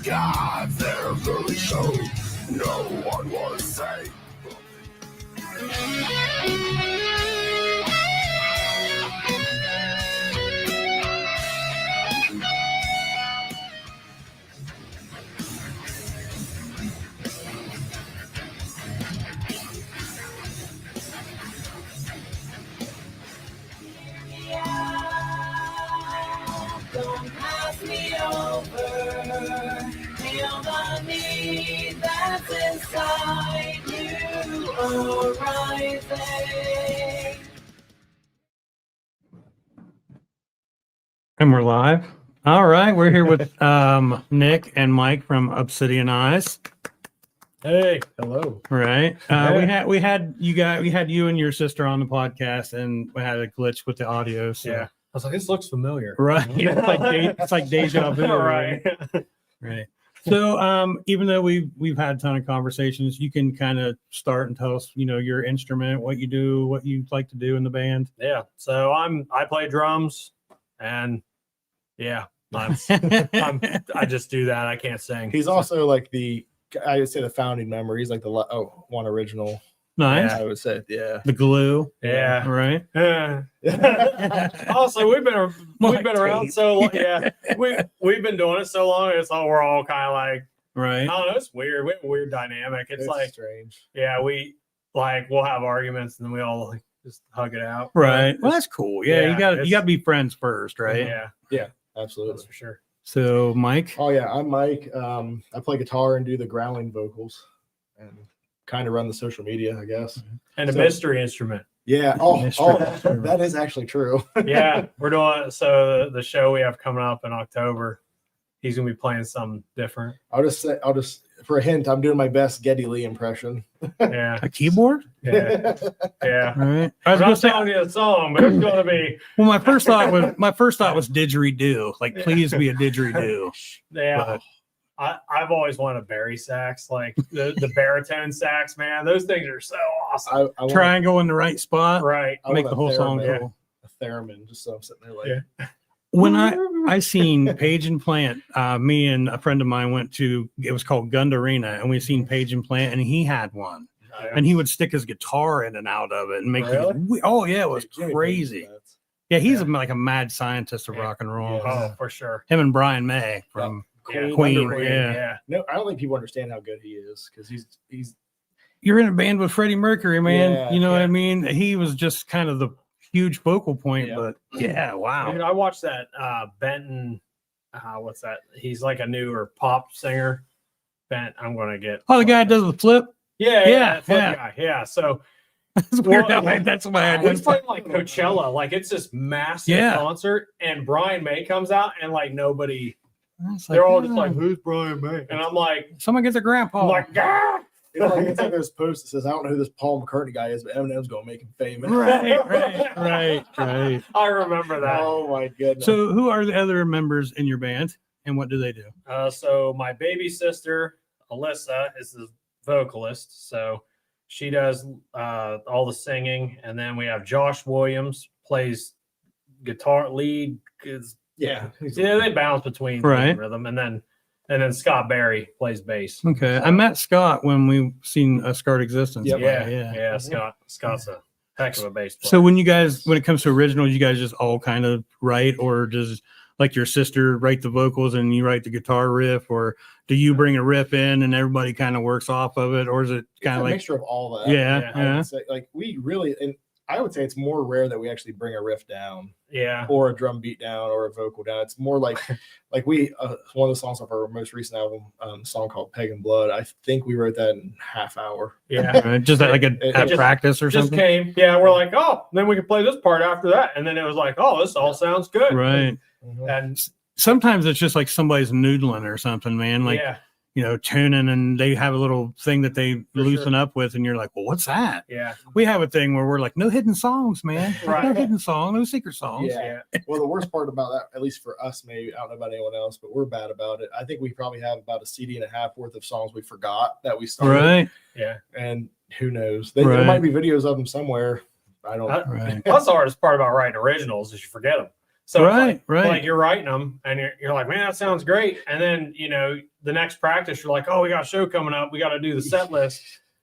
God, their early show, no one was safe. Don't pass me over. Feel the need that's inside you arising. And we're live. All right, we're here with Nick and Mike from Obsidian Eyes. Hey, hello. Right. We had you and your sister on the podcast, and we had a glitch with the audio. So. Yeah, I was like, this looks familiar. Right. It's like deja vu. Right. Right. So, even though we've had a ton of conversations, you can kind of start and tell us, your instrument, what you do, what you like to do in the band. Yeah. So I play drums, and yeah, I just do that. I can't sing. He's also like I would say the founding member. He's like the one original. Nice. I would say, yeah. The glue. Yeah. Right. Also, we've been around so long. Yeah, we've been doing it so long. It's all we're all kind of like, right. I don't know. It's weird. We have a weird dynamic. It's like strange. Yeah, we'll have arguments and then we all like just hug it out. Right. Well, that's cool. Yeah, Yeah, you got to be friends first, right? Yeah, Absolutely. that's for sure. So, Mike. Oh yeah, I'm Mike. I play guitar and do the growling vocals, and kind of run the social media, I guess. And a mystery instrument. Yeah. That is actually true. Yeah, we're doing the show we have coming up in October. He's gonna be playing something different. I'll just for a hint, I'm doing my best Geddy Lee impression. Yeah, A keyboard. yeah. All right. I was I'm gonna not say. telling you the song, but it's gonna be. Well, my first thought was didgeridoo. Like, please be a didgeridoo. Yeah. But- I've always wanted a Barry sax, like the baritone sax, man. Those things are so awesome. I want Triangle in the right spot. Right. I Make want the whole song theremin. cool. a theremin, just so I'm sitting there like. Yeah. When I seen Page and Plant, me and a friend of mine went to, it was called Gund Arena, and we seen Page and Plant, and he had one, and he would stick his guitar in and out of it and make Really? oh yeah, it was Jimmy crazy. Page nuts. Yeah, he's like a mad scientist of Yeah. rock and roll. Oh, for sure. Him and Brian May from Yeah, Queen, Wonder yeah. No, I don't think people understand how good he is because he's You're in a band with Freddie Mercury, man. Yeah, you know what yeah. I mean? He was just kind of the huge focal point, Yeah. but yeah, wow. Dude, I watched that Benton. What's that? He's like a newer pop singer. I'm gonna get. Oh, the guy that does the flip. Yeah, Yeah, that flip yeah. guy. Yeah. So That's weird. Well, That's why I he's didn't. playing like Coachella. Like it's this massive Yeah. concert, and Brian May comes out, and like nobody. It's They're all just "Oh, like, "Who's Brian May?" And I'm like, someone gets a grandpa. "Ah!" it's like those posts that says, I don't know who this Paul McCartney guy is, but Eminem's gonna make him famous. right. I remember that. Oh my goodness. So, who are the other members in your band, and what do they do? So my baby sister Alyssa is the vocalist, so she does all the singing, and then we have Josh Williams plays guitar lead. yeah. They bounce between Right. rhythm, and then Scott Barry plays bass. Okay, I met Scott when we seen a Scarred Existence. Yep. Yeah. Scott's a heck of a bass player. So when it comes to originals, you guys just all kind of write, or does like your sister write the vocals and you write the guitar riff, or do you bring a riff in and everybody kind of works off of it, or is it It's kind a of like mixture of all that. yeah, I yeah, would say, like we really, and I would say it's more rare that we actually bring a riff down yeah, or a drum beat down or a vocal down. It's more like we one of the songs off our most recent album, a song called Pagan Blood. I think we wrote that in half hour. yeah. Right? Just like It at just- practice or Just something, came. Yeah, we're like, oh, then we can play this part after that, and then it was like, oh, this all sounds good. right? And Sometimes it's just like somebody's noodling or something, man. Like yeah, tuning, and they have a little thing that they For loosen sure. up with, and you're like, well, what's that? yeah, We have a thing where we're like, no hidden songs, man. Right. No hidden song, no secret songs. Yeah. yeah. Well, the worst part about that, at least for us, maybe I don't know about anyone else, but we're bad about it. I think we probably have about a CD and a half worth of songs we forgot that we started. Right. Yeah. And who knows? There Right. might be videos of them somewhere. I don't. Right. That's the hardest part about writing originals is you forget them. So it's Right, right. like you're writing them and you're like, man, that sounds great. And then, the next practice, you're like, oh, we got a show coming up. We got to do the set list.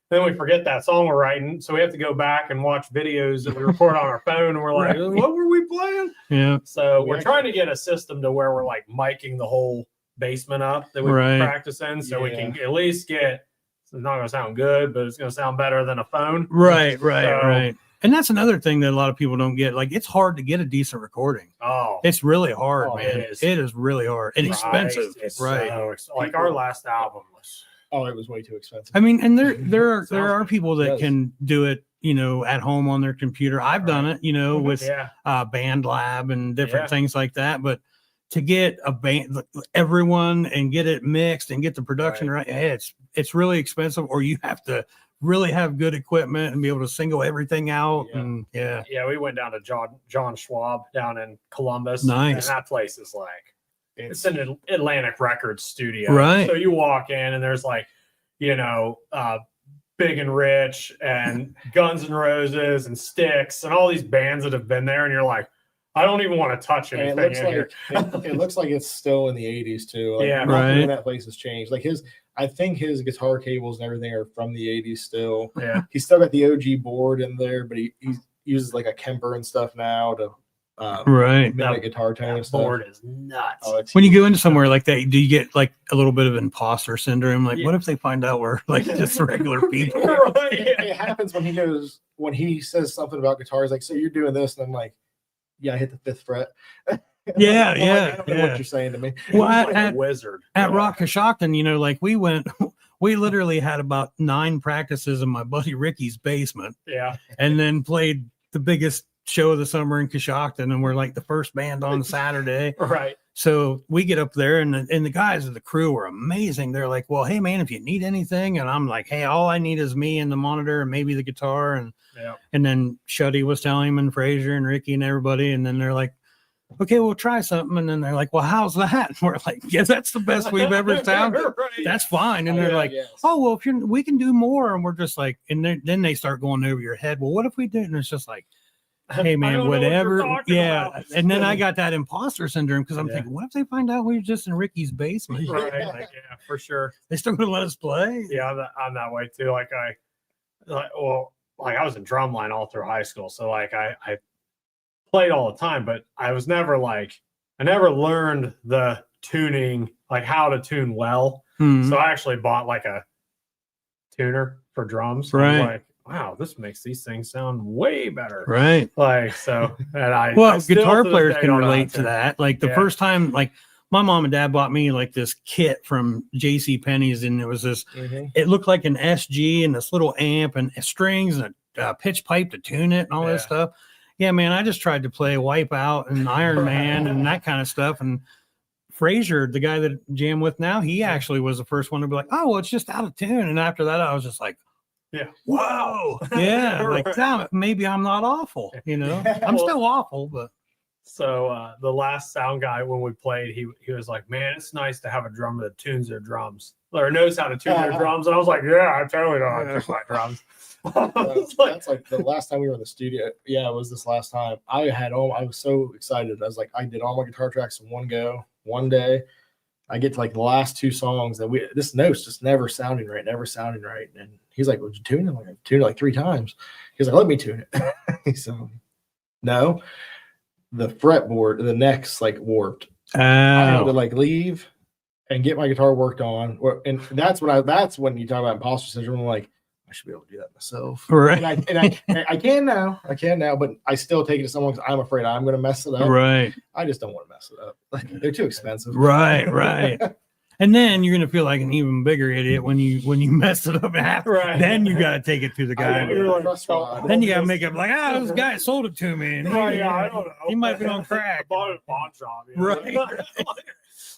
Then we forget that song we're writing. So we have to go back and watch videos that we record on our phone. And we're like, Right. what were we playing? Yeah. So we're trying to get a system to where we're like miking the whole basement up that we practice in. So we can at least get, it's not going to sound good, but it's going to sound better than a phone. Right. Right. And that's another thing that a lot of people don't get. Like, it's hard to get a decent recording. Oh, it's really hard, man. It is really hard and expensive. It's right. Like our last album was. Oh, it was way too expensive. I mean, and there are people that can do it, at home on their computer. I've done it, with Band Lab and different things like that. But to get a band, everyone, and get it mixed and get the production right, it's really expensive. Or you have to really have good equipment and be able to single everything out. And we went down to John Schwab down in Columbus. Nice. And that place is like, it's an Atlantic Records studio. Right. So you walk in and there's like, Big and Rich and Guns N' Roses and Styx and all these bands that have been there. And you're like, I don't even want to touch anything it looks like it's still in the 80s too. Like, nothing in that place has changed. Like I think his guitar cables and everything are from the 80s still. Yeah. He's still got the OG board in there, but he uses like a Kemper and stuff now to mimic guitar tone and stuff. Board is nuts. Oh, when you go into somewhere like that, do you get like a little bit of imposter syndrome? Like, what if they find out we're like just regular people? It happens when he says something about guitars, like, so you're doing this, and I'm like, yeah, I hit the 5th fret. Yeah, I don't know what you're saying to me. Well, like a wizard at Rock Coshocton, like we literally had about 9 practices in my buddy Ricky's basement. Yeah. And then played the biggest show of the summer in Coshocton, and we're like the first band on Saturday. Right. So we get up there, and the guys of the crew were amazing. They're like, well, hey man, if you need anything, and I'm like, hey, all I need is me and the monitor and maybe the guitar. And then Shuddy was telling him, and Frazier and Ricky and everybody, and then they're like, okay, we'll try something. And then they're like, well, how's that? And we're like, yeah, that's the best we've ever sounded. That's fine. And they're like, oh, well, we can do more. And we're just like, and then they start going over your head. Well, what if we did? And it's just like, hey man, whatever. About. And then I got that imposter syndrome because I'm thinking, what if they find out we were just in Ricky's basement? Right. Like, for sure. They still gonna let us play? Yeah, I'm that way too. Like I was in drumline all through high school. So like I played all the time, but I was never I never learned the tuning, like how to tune well. Mm-hmm. So I actually bought like a tuner for drums. Right. I was like, wow, this makes these things sound way better. Right. Like, so, and guitar players can relate to that. Like the first time, like my mom and dad bought me like this kit from JC Penney's, and it was this, it looked like an SG and this little amp and strings and a pitch pipe to tune it and all this stuff. Yeah, man, I just tried to play Wipeout and Iron Man and that kind of stuff. And Frazier, the guy that I jam with now, he actually was the first one to be like, oh, well, it's just out of tune. And after that, I was just like, whoa. Yeah. Like, damn it, maybe I'm not awful. I'm still awful, but. So the last sound guy, when we played, he was like, man, it's nice to have a drummer that tunes their drums or knows how to tune their drums. And I was like, yeah, I totally know how to tune my drums. That's like the last time we were in the studio. Yeah, it was this last time. I was so excited. I was like, I did all my guitar tracks in one go. One day, I get to like the last 2 songs that this note's just never sounding right. And he's like, would you tune it? I'm like, I've tuned it like 3 times. He's like, let me tune it. So, no, the fretboard, the neck's like warped. I had to like leave and get my guitar worked on. And that's when you talk about imposter syndrome. I'm like, I should be able to do that myself. Right. And I can now, but I still take it to someone because I'm afraid I'm going to mess it up. Right. I just don't want to mess it up. Like, they're too expensive. Right. And then you're going to feel like an even bigger idiot when you mess it up half. Right. Then you got to take it to the guy. Then you got to make it like, this guy sold it to me. And I don't know. He might be on crack. I bought it at a pawn shop. Right.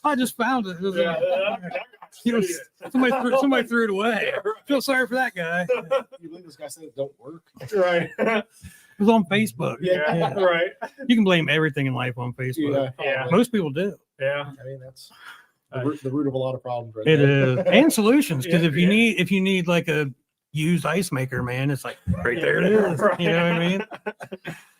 I just found it. Somebody threw it away. Feel sorry for that guy. You believe this guy said it don't work? Right. It was on Facebook. Yeah. Right. You can blame everything in life on Facebook. Yeah. Most people do. Yeah. I mean, that's the root of a lot of problems. Right it there. is. And solutions. Because if you need like a used ice maker, man, it's like right there it is. Right. You know what I mean?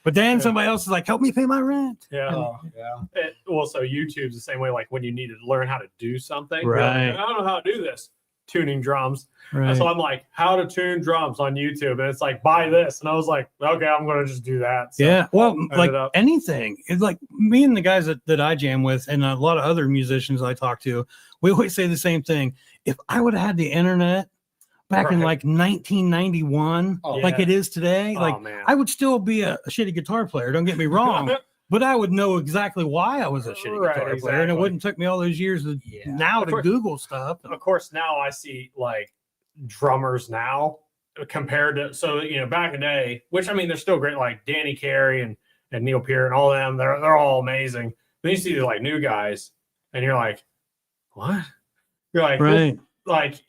But then somebody else is like, help me pay my rent. Yeah. Oh, yeah. So YouTube's the same way. Like when you need to learn how to do something, you're Right. like, I don't know how to do this. Tuning drums. Right. And so I'm like, how to tune drums on YouTube, and it's like, buy this, and I was like, okay, I'm gonna just do that. So yeah. Well, I like ended up- anything. It's like me and the guys that I jam with, and a lot of other musicians I talk to, we always say the same thing. If I would have had the internet back in Right. like 1991, Oh, like yeah. it is today, Oh, like man. I would still be a shitty guitar player. Don't get me wrong. But I would know exactly why I was a shitty Right, guitar player, and it exactly. wouldn't took me all those years to, Yeah. now Of to course- Google stuff. Of course, now I see like drummers now compared to back in the day, which I mean they're still great, like Danny Carey and Neil Peart and all them. They're all amazing. Then you see the like new guys, and you're like, what? You're like, Right. like,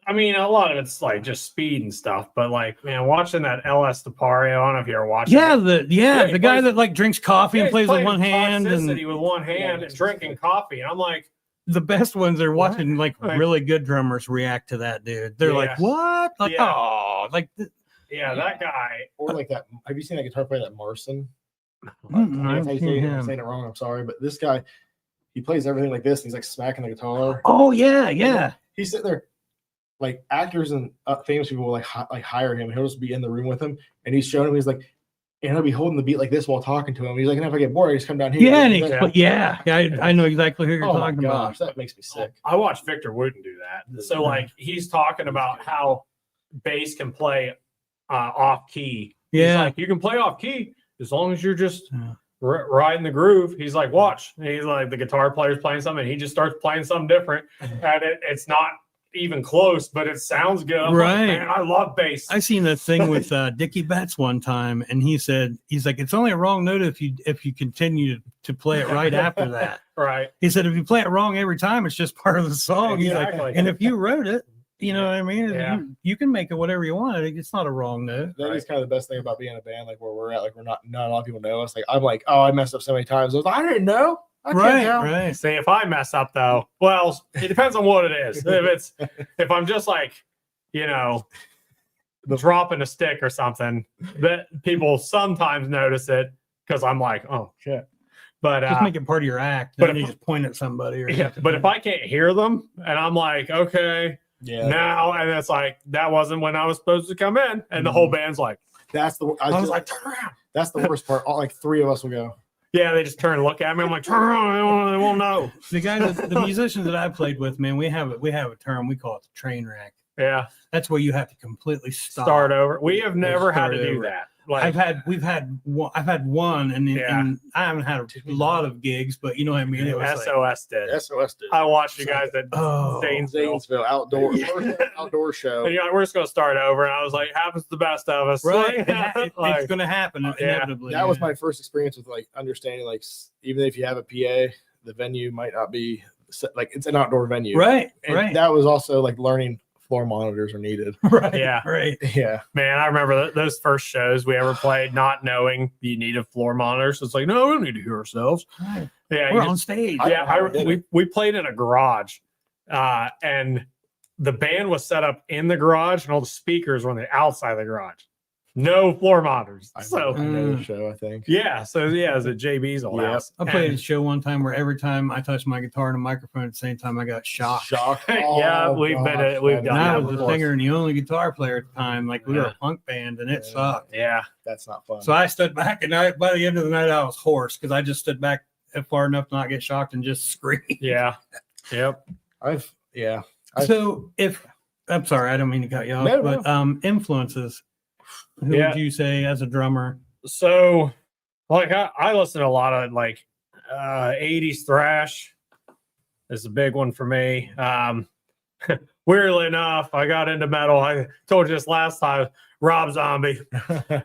I mean, a lot of it's like just speed and stuff, but like, man, watching that LS Tapario, I don't know if you ever watched Yeah, it. the he guy plays- that like drinks coffee Yeah, and he's plays with playing one hand, and Toxicity with one hand and drinking coffee. And I'm like, the best ones are watching like Like- really good drummers react to that dude. They're like, Yeah. what? Like, Yeah. oh, like yeah, that guy. Or like that. Have you seen that guitar player, that Marson? Mm-mm, I I've think seen I'm him. saying it wrong. I'm sorry, but this guy, he plays everything like this. And he's like smacking the guitar. Oh yeah, yeah. He's sitting there, like actors and famous people will like hire him. He'll just be in the room with him, and he's showing him. He's like, and he'll be holding the beat like this while talking to him. He's like, and if I get bored, I just come down here. Yeah, and he, Yeah. I know exactly who you're Oh my talking about. gosh, that makes me sick. I watched Victor Wooten do that. So like he's talking about how bass can play off key. He's Yeah. like, you can play off key as long as you're just Yeah. riding the groove. He's like, watch. And he's like, the guitar player's playing something, and he just starts playing something different, and it's not even close, but it sounds good. I'm like, Right. man, I love bass. I seen a thing with Dickie Betts one time, and he's like, it's only a wrong note if you continue to play it right after that. Right. He said, if you play it wrong every time, it's just part of the song. He's like, Exactly. and if you wrote it, you know what I mean? Yeah. You can make it whatever you want. It's not a wrong note. That is kind of the best thing about being in a band, like where we're at. Like not a lot of people know us. Like I'm like, oh, I messed up so many times. I was like, I didn't know. I can't tell. Right. See, if I mess up though, well, it depends on what it is. If I'm just like, dropping a stick or something, that people sometimes notice it because I'm like, oh shit. But Just make it part of your act. but Then you if- just point at somebody. Or yeah, something. but if I can't hear them and I'm like, okay, Yeah, now, and it's like that wasn't when I was supposed to come in, and the whole band's like, that's the. I was like, turn around. that's the worst part. All, like three of us will go. Yeah, they just turn and look at me. I'm like, turn around. They won't know. the guys, the musicians that I played with, man, we have a term. We call it the train wreck. Yeah, That's where you have to completely stop. start over. We have never had to start do over. that. Like, I've had one, and I haven't had a lot of gigs, but you know what I mean. It was like, SOS did. SOS did. I watched you guys at Oh, Zanesville outdoor outdoor show. and you're like, we're just gonna start over. And I was like, happens to the best of us. right. Like, It's going to happen yeah. inevitably. That was my first experience with like understanding like even if you have a PA, the venue might not be like it's an outdoor venue. right. And Right. that was also like learning floor monitors are needed. right. Yeah. Right. Yeah. Man, I remember those first shows we ever played, not knowing you needed floor monitors. It's like, no, we don't need to hear ourselves. Right. Yeah, We're you on just- stage. we played in a garage, and the band was set up in the garage, and all the speakers were on the outside of the garage. No floor monitors. I So know the show, I think. yeah, it was at JB's old Yeah. house. I played a And- show one time where every time I touched my guitar and a microphone at the same time, I got shocked. Shock. Yeah, Oh, we've been gosh, at- we've that done And is- I that was the before. singer and the only guitar player at the time. Like we were Yeah. a punk band, and it Yeah. sucked. Yeah, That's not fun. So I stood back, and by the end of the night, I was hoarse because I just stood back far enough to not get shocked and just scream. yeah, yep. I've So I'm sorry, I don't mean to cut you off, No, but influences. Who Yeah. would you say as a drummer? So, like, I listen to a lot of like 80s thrash. Is a big one for me. Weirdly enough, I got into metal. I told you this last time. Rob Zombie.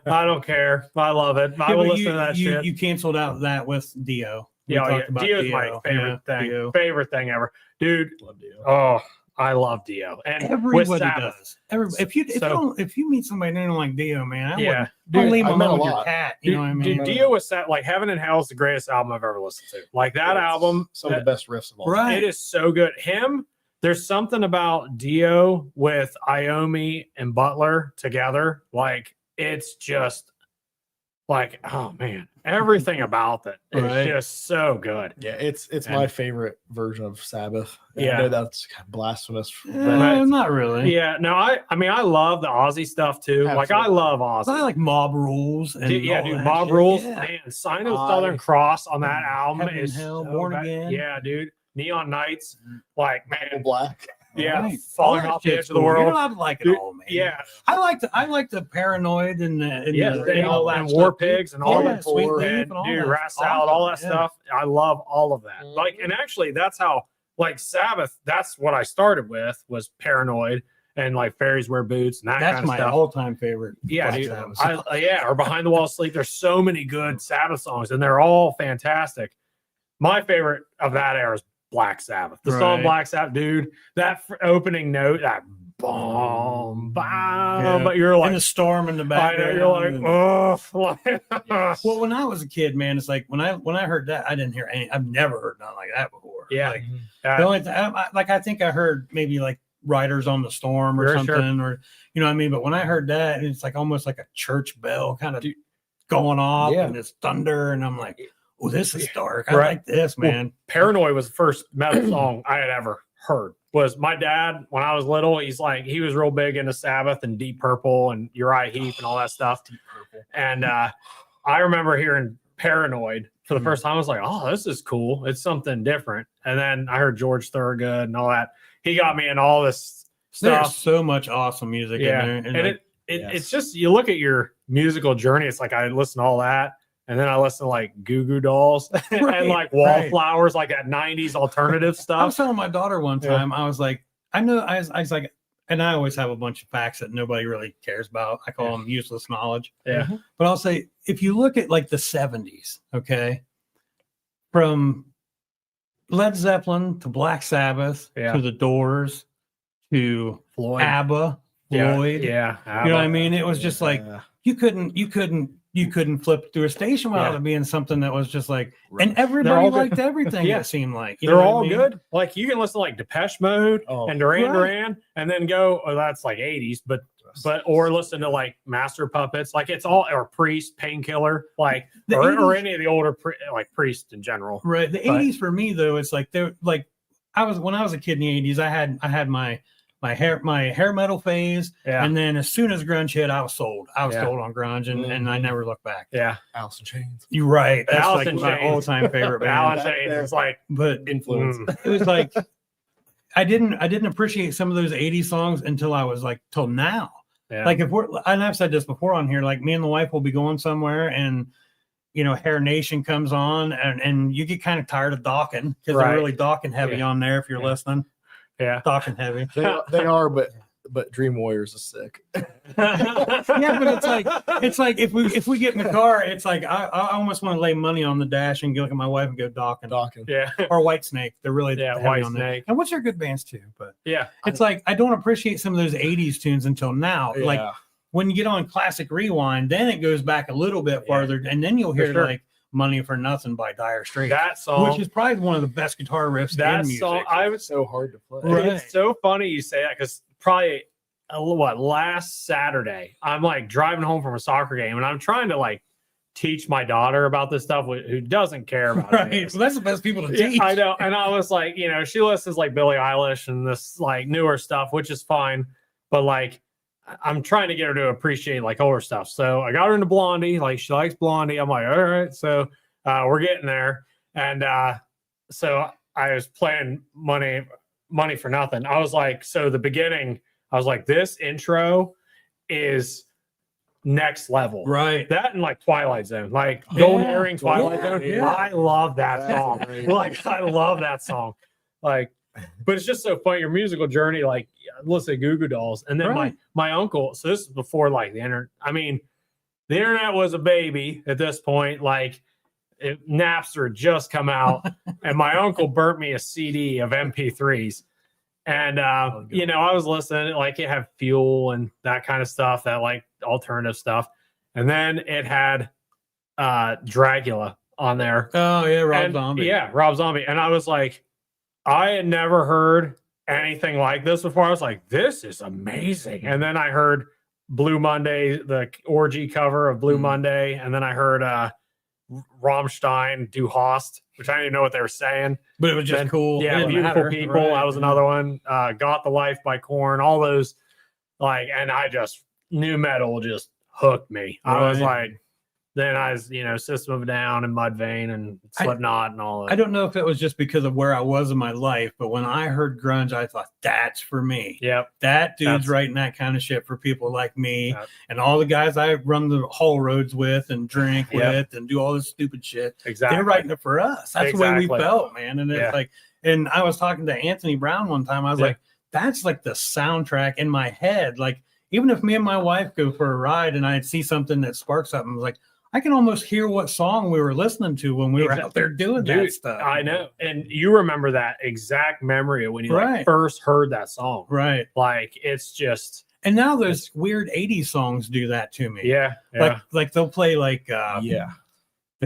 I don't care. I love it. I Yeah, will but listen to that shit. You canceled out that with Dio. We Yeah, talked about Dio's my favorite Yeah, thing. Dio. Favorite thing ever, dude. Love you. Oh, I love Dio. And with Everybody Sabbath. does. If you if you meet somebody and they don't like Dio, man, I Yeah, wouldn't. Don't Dude, leave I them met a alone with your lot. cat. You know what I mean? Dude, Dio was like Heaven and Hell is the greatest album I've ever listened to. Like that album, Some of the best riffs of all. Right. it is so good. There's something about Dio with Iommi and Butler together. Like it's just Like, oh man, everything about it is Right. just so good. Yeah, it's And- my favorite version of Sabbath. Yeah. I know that's kind of blasphemous. Not really. Yeah, no, I mean, I love the Ozzy stuff too. Like, I Absolutely. love Ozzy. I like Mob Rules and Yeah, all dude, that Mob shit. Rules, Yeah. man. Sign of the Southern Cross on that album Heaven is and Hell, so Born bad. Again. Yeah, dude. Neon Nights, like, man, Black. yeah, Right. falling All that off the shit's edge of the cool. world. You know, I like it Dude, all, man. yeah, I like the Paranoid and yeah, and all that and stuff, War dude. Pigs and all Yeah, that, Sweet Leaf and and all dude, that. Rat Salad, all that Awesome, stuff. I love all of that. Like, and actually, that's how, like, Sabbath. That's what I started with, was Paranoid and like Fairies Wear Boots and that That's kind of my stuff. all-time favorite. Yeah, Black dude. Sabbath. Or Behind the Wall Sleep. There's so many good Sabbath songs, and they're all fantastic. My favorite of that era is Black Sabbath. The song Right. Black Sabbath, dude. That opening note, that boom, bam, Yeah. but you're like, and the storm in the I background. know, you're like, and- oh, Well, when I was a kid, man, it's like when I heard that, I didn't hear any. I've never heard nothing like that before. Yeah. Like, the only I think I heard maybe like Riders on the Storm or Sure, something, sure. or you know what I mean. But when I heard that, it's like almost like a church bell kind of going off, Yeah. and it's thunder, and I'm like, oh, this is dark. I Right. like this, Well, man. Paranoid was the first metal song I had ever heard. Was my dad, when I was little, he was real big into Sabbath and Deep Purple and Uriah Heep and all that stuff. Deep Purple. And I remember hearing Paranoid for the first time. I was like, oh, this is cool. It's something different. And then I heard George Thorogood and all that. He got me in all this There's stuff. so much awesome music Yeah. in there, And like, it's just, you look at your musical journey. It's like, I listen to all that. And then I listen to like Goo Goo Dolls and Right, like right. Wallflowers, like that 90s alternative I stuff. was telling my daughter one Yeah. time, I was like, I was like, and I always have a bunch of facts that nobody really cares about. I call them useless knowledge. Yeah. But I'll say, if you look at like the 70s, okay, from Led Zeppelin to Black Sabbath Yeah. to the Doors to Floyd. ABBA, Yeah, Floyd. Yeah. You know what I mean? It was just like you couldn't flip through a station without Yeah. it being something that was just like, Right. and They're everybody all good. liked everything. Yeah. It seemed like you They're know what I all mean? good. Like, you can listen to like Depeche Mode Oh, and Duran right. Duran, and then go, oh, that's like 80s, but or listen to like Master Puppets, like it's all, or Priest, Painkiller, like The or 80s any of the older like Priest in general. Right. The But- 80s for me though, it's like they're like when I was a kid in the 80s, I had my hair metal phase. Yeah. And then as soon as grunge hit, I was sold. I was Yeah. sold on grunge and I never looked back. Yeah. Alice in Chains. You're right. That's Alice like in my Chains. all-time favorite band. Alan that James there. is like, But Influence. it was like I didn't appreciate some of those 80s songs until I was like till now. yeah. Like if we're, and I've said this before on here, like me and the wife will be going somewhere and you know, Hair Nation comes on and you get kind of tired of docking because Right. they're really docking heavy Yeah. on there if you're Yeah. listening. yeah. Docking heavy. They are, but Dream Warriors is sick. Yeah, but it's like if we get in the car, it's like I almost want to lay money on the dash and go look at my wife and go docking. Docking. yeah. Or White Snake. They're really Yeah, heavy White on there. Snake. And which are good bands too, but Yeah. it's like I don't appreciate some of those 80s tunes until now. Like Yeah. when you get on Classic Rewind, then it goes back a little bit Yeah. farther, and then you'll hear sure. like Money for Nothing by Dire Straits, That song, which is probably one of the best guitar riffs that in music. song, I was So hard to play. Right. It's so funny you say that because probably last Saturday I'm like driving home from a soccer game and I'm trying to like teach my daughter about this stuff who doesn't care about Right. it. So that's the best people to Yeah, teach. I know, and I was like, you know, she listens like Billie Eilish and this like newer stuff, which is fine, but like I'm trying to get her to appreciate like older stuff. So I got her into Blondie, like she likes Blondie. I'm like, all right, so we're getting there, and so I was playing Money for Nothing. I was like, so the beginning, I was like, this intro is next level. Right. That and like Twilight Zone, like Golden Yeah. Earring, Twilight Yeah. Zone. Yeah. I love that That's song. great. Like I love that song. Like, but it's just so funny. Your musical journey, like listen to Goo Goo Dolls, and then Right. my uncle. So this is before like the internet. I mean, the internet was a baby at this point. Like Napster had just come out, and my uncle burnt me a CD of MP3s. And you know, I was listening, like it had Fuel and that kind of stuff, that like alternative stuff. And then it had Dracula on there. Oh yeah, Rob And, Zombie. Yeah, Rob Zombie. And I was like, I had never heard anything like this before. I was like, this is amazing. And then I heard Blue Monday, the Orgy cover of Blue Monday, and then I heard Rammstein do Host, which I didn't even know what they were saying, but it was just cool. Yeah, Beautiful People. Right. That was another one. Got the Life by Korn. All those, like, and I just new metal just hooked me. Right. I was like, then I was, System of a Down and Mudvayne and Slipknot and all that. I don't know if it was just because of where I was in my life, but when I heard grunge, I thought that's for me. Yep. That dude's writing that kind of shit for people like me and all the guys I run the haul roads with and drink with and do all this stupid shit. Exactly. They're writing it for us. That's the way we felt, man. And it's like, and I was talking to Anthony Brown one time. I was like, that's like the soundtrack in my head. Like, even if me and my wife go for a ride and I see something that sparks something, I was like, I can almost hear what song we were listening to when we were out there doing that stuff. I know. And you remember that exact memory of when you like first heard that song. Right. Like, it's just. And now those weird 80s songs do that to me. Yeah. Like they'll play like the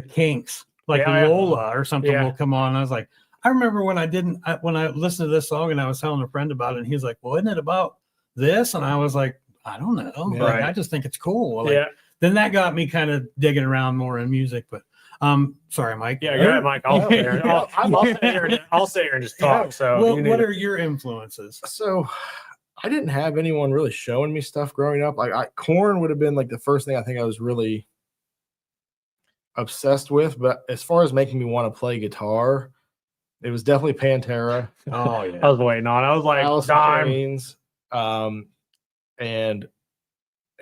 Kinks, like Lola or something will come on. I was like, I remember when when I listened to this song and I was telling a friend about it, and he's like, well, isn't it about this? And I was like, I don't know. Like, I just think it's cool. Like, then that got me kind of digging around more in music. But sorry, Mike. Yeah, go ahead, Mike. I'll sit here and just talk. So, well, what are your influences? So, I didn't have anyone really showing me stuff growing up. Like, Korn would have been like the first thing I think I was really obsessed with. But as far as making me want to play guitar, it was definitely Pantera. Oh yeah, I was waiting on. I was like, Alice in Chains,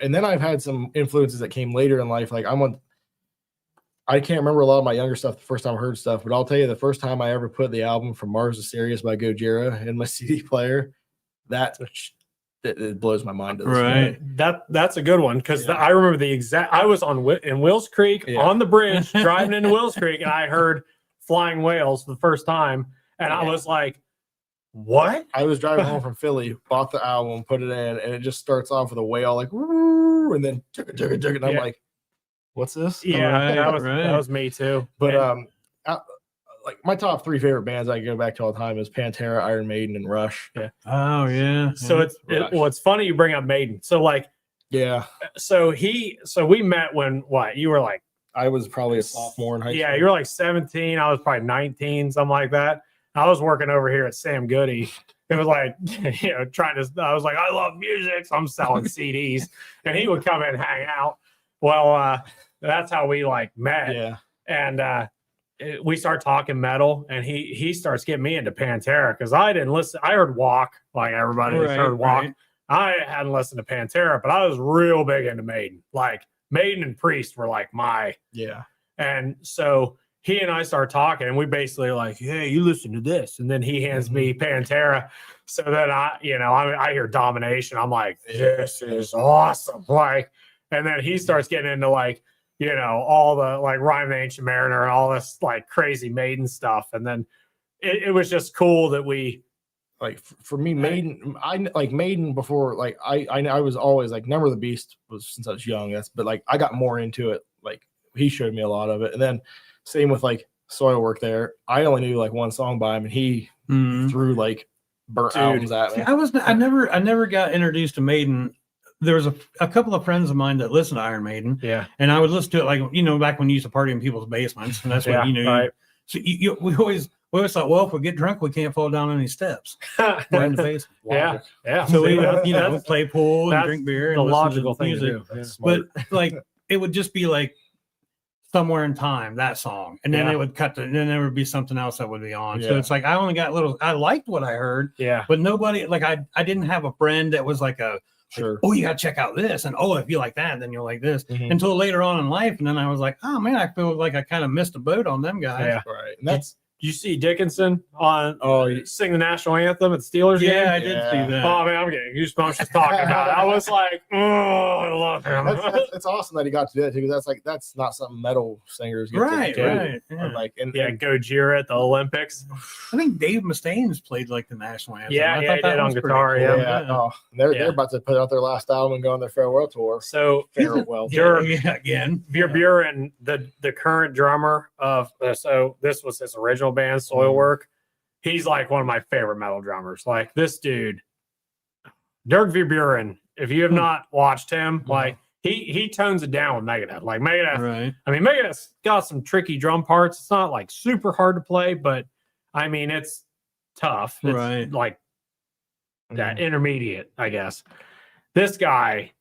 and then I've had some influences that came later in life. Like I can't remember a lot of my younger stuff the first time I heard stuff, but I'll tell you the first time I ever put the album From Mars to Sirius by Gojira in my CD player, it blows my mind. Right. That's a good one because I remember the exact. I was in Wills Creek on the bridge driving into Wills Creek, and I heard Flying Whales for the first time, and I was like, what? I was driving home from Philly, bought the album, put it in, and it just starts off with a whale like, woo, and then and I'm like, what's this? Yeah, that was me too. But like my top 3 favorite bands I go back to all the time is Pantera, Iron Maiden, and Rush. Yeah. Oh yeah. So it's funny you bring up Maiden. So like, So we met when you were like, I was probably a sophomore in high school. Yeah, you were like 17. I was probably 19, something like that. I was working over here at Sam Goody. It was like, I was like, I love music. So I'm selling CDs. And he would come in and hang out. Well, that's how we like met. Yeah. And we start talking metal. And he starts getting me into Pantera because I didn't listen. I heard Walk, like everybody heard Walk. Right. I hadn't listened to Pantera, but I was real big into Maiden. Like Maiden and Priest were like my. Yeah. And so he and I start talking, and we basically like, hey, you listen to this. And then he hands me Pantera. So then I hear Domination. I'm like, this is awesome. Like, and then he starts getting into like, all the like Rhyme of the Ancient Mariner and all this like crazy Maiden stuff. And then it was just cool that we, like for me, Maiden, I like Maiden before, like I was always like Number of the Beast was since I was young. But like I got more into it. Like he showed me a lot of it. And then same with like Soilwork there. I only knew like one song by him, and he threw like burnt albums at me. I never got introduced to Maiden. There was a couple of friends of mine that listened to Iron Maiden. Yeah. And I would listen to it like, back when you used to party in people's basements. And that's what Right. So we always thought, well, if we get drunk, we can't fall down any steps. We're in the basement. Yeah. So we would play pool and drink beer. The and logical thing to do. But like, it would just be like Somewhere in Time, that song. And then it would cut and then there would be something else that would be on. So it's like, I only got I liked what I heard. Yeah. But nobody, like I didn't have a friend that was like Sure. Oh, you got to check out this. And if you like that, then you'll like this until later on in life. And then I was like, oh man, I feel like I kind of missed a boat on them guys. Yeah. Right. And that's, you see Dickinson sing the national anthem at the Steelers game? Yeah, I did see that. Oh man, I'm getting goosebumps just talking about it. I was like, oh, I love him. It's awesome that he got to do that too, because that's not something metal singers get to do. Right. Yeah. Like Gojira at the Olympics. I think Dave Mustaine's played like the national anthem. Yeah, he did on guitar. Cool. Yeah. Oh, they're about to put out their last album and go on their farewell tour. So again, Buren, the current drummer of so this was his original band, Soilwork. He's like one of my favorite metal drummers. Like this dude, Dirk Van Buren if you have not watched him, like he tones it down with Megadeth. Like Megadeth, Right. I mean, Megadeth's got some tricky drum parts. It's not like super hard to play, but I mean, it's tough. It's Right. like that intermediate, I guess. This guy,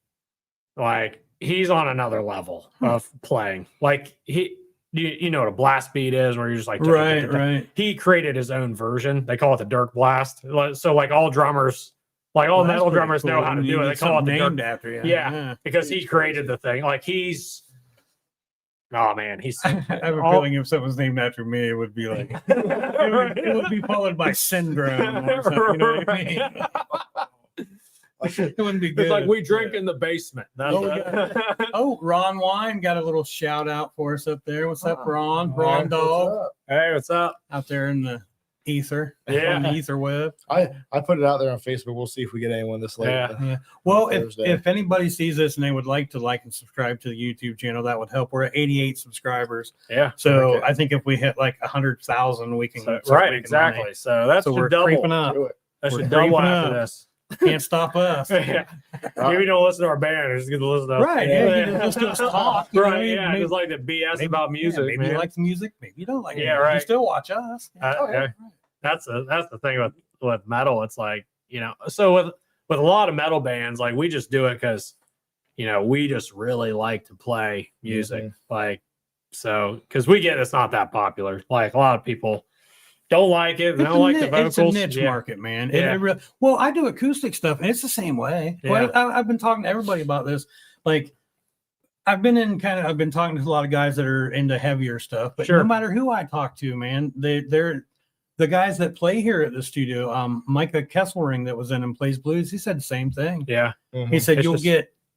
like, he's on another level of playing. Like you know what a blast beat is, where you're just like, Right. He created his own version. They call it the Dirk Blast. So like all drummers, like all Well, that's metal pretty drummers know cool how to when you do it. They get call it the something Dirk named after you. Yeah, because he created the thing. Like oh man, he's I have a feeling if something was named after me, it would be like it would be followed by syndrome or something. You know what I mean? It wouldn't be good. It's like we drink in the basement. That's Oh, Ron Wine got a little shout out for us up there. What's up, Ron? Ron Dog Hey, what's up? out there in the ether. Yeah. On the ether web. I put it out there on Facebook. We'll see if we get anyone this late. Yeah. Well, Thursday. if anybody sees this and they would like to like and subscribe to the YouTube channel, that would help. We're at 88 subscribers. Yeah. So Okay. I think if we hit like 100,000, we can So, start right, making exactly. money. So that's So we're double. creeping up. Do it. That We're should double creeping after up. this. Can't stop us. Yeah. Maybe don't listen to our band. Just get to listen to us. Right. Yeah. You can just talk. You know, Right. Yeah. maybe- Just like the BS maybe- about music. yeah, maybe man. you like the music, maybe you don't like it. Yeah, You right. still watch us. Yeah. That's the thing with metal. It's like, you know, so with a lot of metal bands, like we just do it because, you know, we just really like to play music. Like, so because we get it's not that popular. Like a lot of people don't like it. They don't like the vocals. It's a niche Yeah. market, man. Yeah. Well, I do acoustic stuff, and it's the same way. Yeah. Well, I've been talking to everybody about this. Like, I've been talking to a lot of guys that are into heavier stuff, but Sure. no matter who I talk to, man, they're the guys that play here at the studio. Micah Kesselring that was in and plays blues. He said the same thing. Yeah. He said It's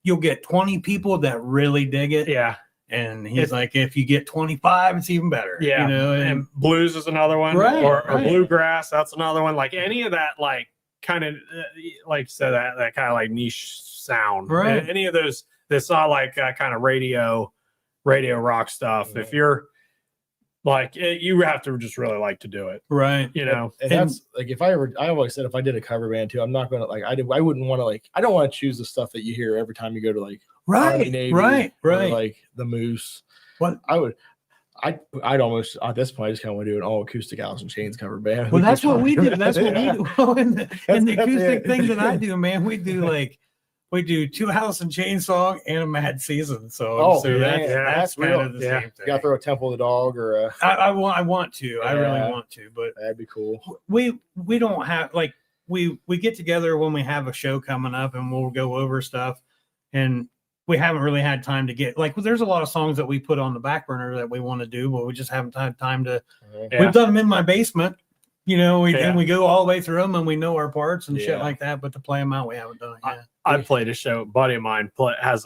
you'll get 20 people that really dig it. Yeah. And he's like, if you get 25, it's even better. Yeah. You know, and blues is another one. Right, Or right. bluegrass. That's another one. Like any of that, like kind of like you said, that kind of like niche sound. Right. Any of those that's not like kind of radio rock stuff. Yeah. If you're like you have to just really like to do it. right. You know. And that's like I always said if I did a cover band too, I'm not gonna like I wouldn't want to like I don't want to choose the stuff that you hear every time you go to like Army, Navy, Right. or, like the Moose. What? I'd almost at this point I just kind of want to do an all acoustic Alice in Chains cover band. Well, that's what we do. That's what we do. Well, in the That's acoustic it. thing that I do, man, we do 2 Alice in Chains song and a Mad Season song. Oh, so yeah, that's that's kind real. of the Yeah. same thing. You gotta throw a Temple of the Dog or a I want to. I really Yeah. want to, but that'd be cool. we don't have like we get together when we have a show coming up and we'll go over stuff, and we haven't really had time to get like there's a lot of songs that we put on the back burner that we want to do, but we just haven't had time to. Yeah. We've done them in my basement, you know, Yeah. and we go all the way through them and we know our parts and shit Yeah. like that, but to play them out, we haven't done it yet. I played a show. A buddy of mine has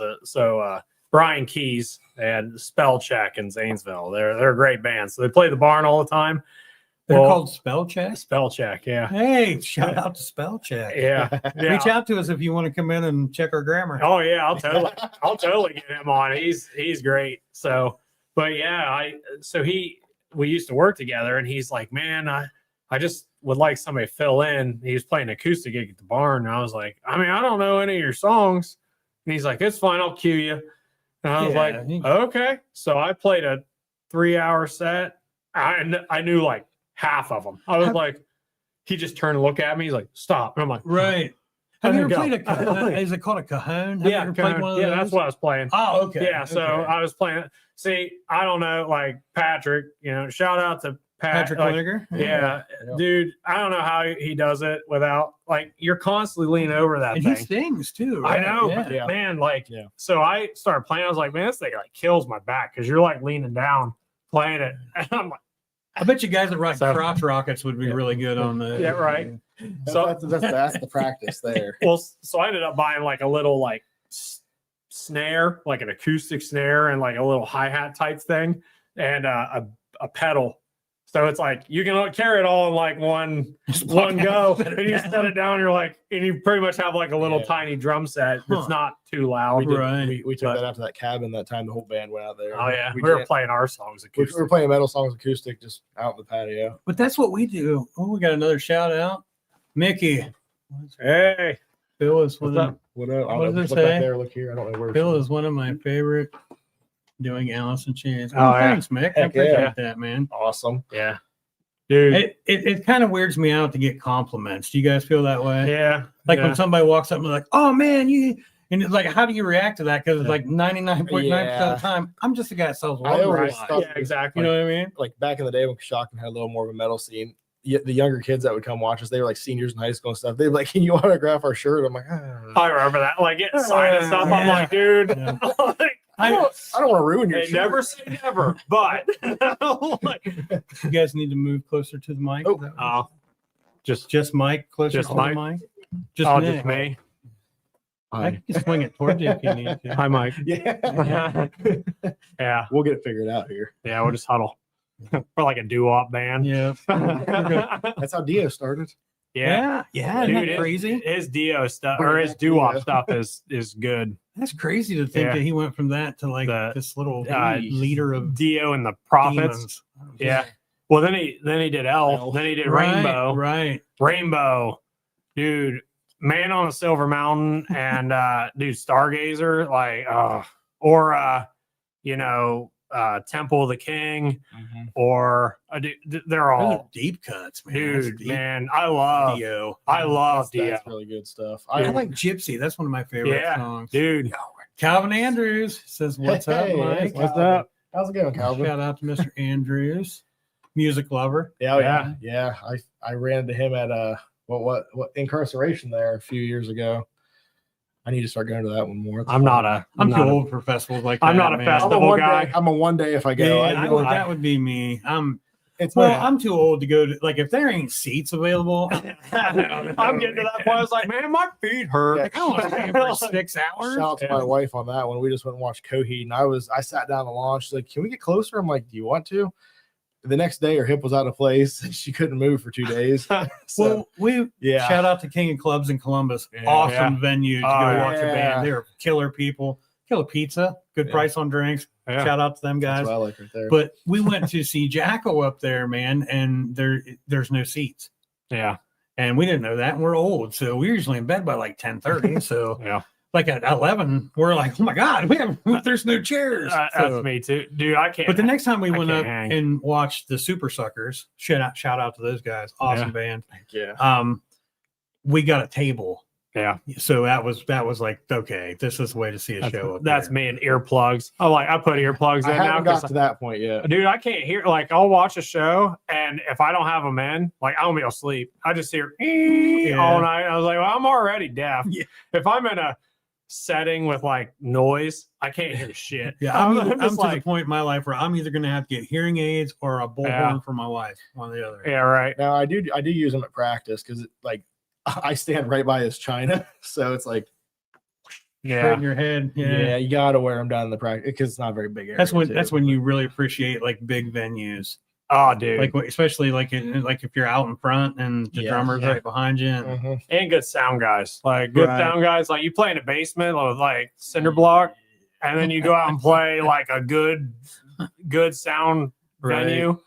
Brian Keys and Spell Check in Zanesville. They're a great band. So they play the barn all the time. They're Well, called Spell Check. Spell Check. Yeah. Hey, shout out to Spell Check. Yeah. Yeah. Reach out to us if you want to come in and check our grammar. Oh yeah, I'll totally get him on. He's great. So, but yeah, we used to work together, and he's like, man, I just would like somebody to fill in. He was playing acoustic gig at the barn, and I was like, I mean, I don't know any of your songs, and he's like, it's fine, I'll cue you. And I was Yeah, like, okay. So I played a 3-hour set. I knew like half of them. I was like, he just turned and looked at me. He's like, stop. And I'm like, Right. Have you ever Go. played a cajon? Is it called a cajon? Have you Yeah, ever played one of yeah, those? that's what I was playing. Oh, okay. Yeah, so okay. I was playing. See, I don't know, like Patrick. You know, shout out to Patrick like, Winiger. Yeah, Yeah. dude, I don't know how he does it without like you're constantly leaning over that And thing. he sings too. I right? know, Yeah. but Yeah. man, like, Yeah. so I started playing. I was like, man, this thing like kills my back because you're like leaning down playing it, and I'm like, I bet you guys that ride So- crotch rockets would be really good on the. Yeah, right. So that's the practice there. well, so I ended up buying like a little like snare, like an acoustic snare, and like a little hi hat type thing, and a pedal. So it's like you can carry it all in like one go, and you set it down. You're like, and you pretty much have like a little Yeah. tiny drum set that's Huh. not too loud. Right. We took But- that out to that cabin that time the whole band went out there. Oh yeah, we jammed- were playing our songs we acoustic. were playing metal songs acoustic just out in the patio. But that's what we do. Oh, we got another shout out. Mickey. Hey, Phyllis with What's a What up? I What don't know. does it Look back say? there. Look here. I don't know where. Phil she- is one of my favorite doing Alice in Chains. Oh, yeah. Thanks, Mick. I Heck yeah. appreciate that, man. awesome. Yeah. Dude. It kind of weirds me out to get compliments. Do you guys feel that way? Yeah. Like yeah. when somebody walks up and they're like, "Oh man, you," and it's like, how do you react to that? Because it's like 99.9% of the time, I'm just a guy that sells I water. always bottles. thought- Yeah, exactly. You know what I mean? Like back in the day when Shocking had a little more of a metal scene, the younger kids that would come watch us, they were like seniors in high school and stuff. They'd be like, "Can you autograph our shirt?" I'm like, I remember that. Like getting signed and stuff. I'm like, dude. Yeah. Like, I don't want to ruin your they shirt. never say never, but like, You guys need to move closer to the mic. Oh. Is that what- just just Mike closer Just to Mike? the mic. Just oh, me. just me. I can swing it towards you if you need to. Hi, Mike. Yeah. Yeah, We'll get it figured out here. yeah. We'll just huddle. We're like a doo-wop band. Yeah. That's how Dio started. Yeah. Isn't Dude, that crazy? His Dio stuff or his doo-wop stuff is good. That's crazy to think Yeah. that he went from that to like The, this little Leader of Dio and the Prophets. demons. Yeah. Well, then he did Elf. Then he did Rainbow. Right. Rainbow, dude. Man on a Silver Mountain and dude, Stargazer, like or Temple of the King, or dude, they're Those all are deep cuts, man. That's dude, deep. man. I love Dio. Dio, That's really good stuff. I like Gypsy. That's one of my favorite Yeah, songs. dude. Calvin Andrews says, "What's up, Hey, Mike?" what's up? How's it going, Calvin? Shout out to Mr. Andrews, music lover. Yeah. I ran into him at what incarceration there a few years ago. I need to start going to that one more. I'm I'm too not old for festivals like I'm that. not a man. festival guy. I'm a one day if I go. Yeah, I go that would be me. it's I'm too old to go to, like, if there ain't seats available. I'm getting to that point. I was like, man, my feet hurt. Yeah. I don't want to stay for 6 hours. Shout out to my wife on that one. We just went and watched Coheed, and I sat down on the lawn. She's like, "Can we get closer?" I'm like, "Do you want to?" The next day, her hip was out of place, and she couldn't move for 2 days. So, Well, yeah, shout out to King of Clubs in Columbus. Yeah. Awesome venue to go Oh, watch a yeah. band. They're killer people. Killer pizza. Good Yeah. price on drinks. Yeah. Shout out to them that's guys. what I like right there. But we went to see Jacko up there, man, and there's no seats. Yeah, And we didn't know that. And we're old. So we're usually in bed by like 10:30. So yeah. like at 11, we're like, oh my God, there's no chairs. So- That's me too, dude. I can't. but the next time we I went can't up hang. and watched the Super Suckers, shout out to those guys. Awesome band. yeah, We got a table. yeah, So that was like, okay, this is the way to see a show. that's me and earplugs. I put earplugs I in now haven't got because to that point yet. dude, I can't hear. Like, I'll watch a show, and if I don't have them in, like, I won't be able to sleep. I just hear all night. I was like, well, I'm already deaf. Yeah. If I'm in a setting with like noise, I can't hear shit. Yeah, I'm just to the like, point in my life where I'm either going to have to get hearing aids or a bullhorn Yeah. for my wife, one or the other. yeah, right. Now I do use them at practice because like I stand right by his china, so it's like Straight Yeah, in your head. yeah, Yeah. you gotta wear them down in the practice because it's not a very big area. That's when too. you really appreciate like big venues, oh, dude, like especially like if you're out in front and the Yeah, drummer's yeah. right behind you. And, Mhm. and good sound guys. Like good Right. sound guys. Like you play in a basement with like cinder block, and then you go out and play like a good sound Right. venue.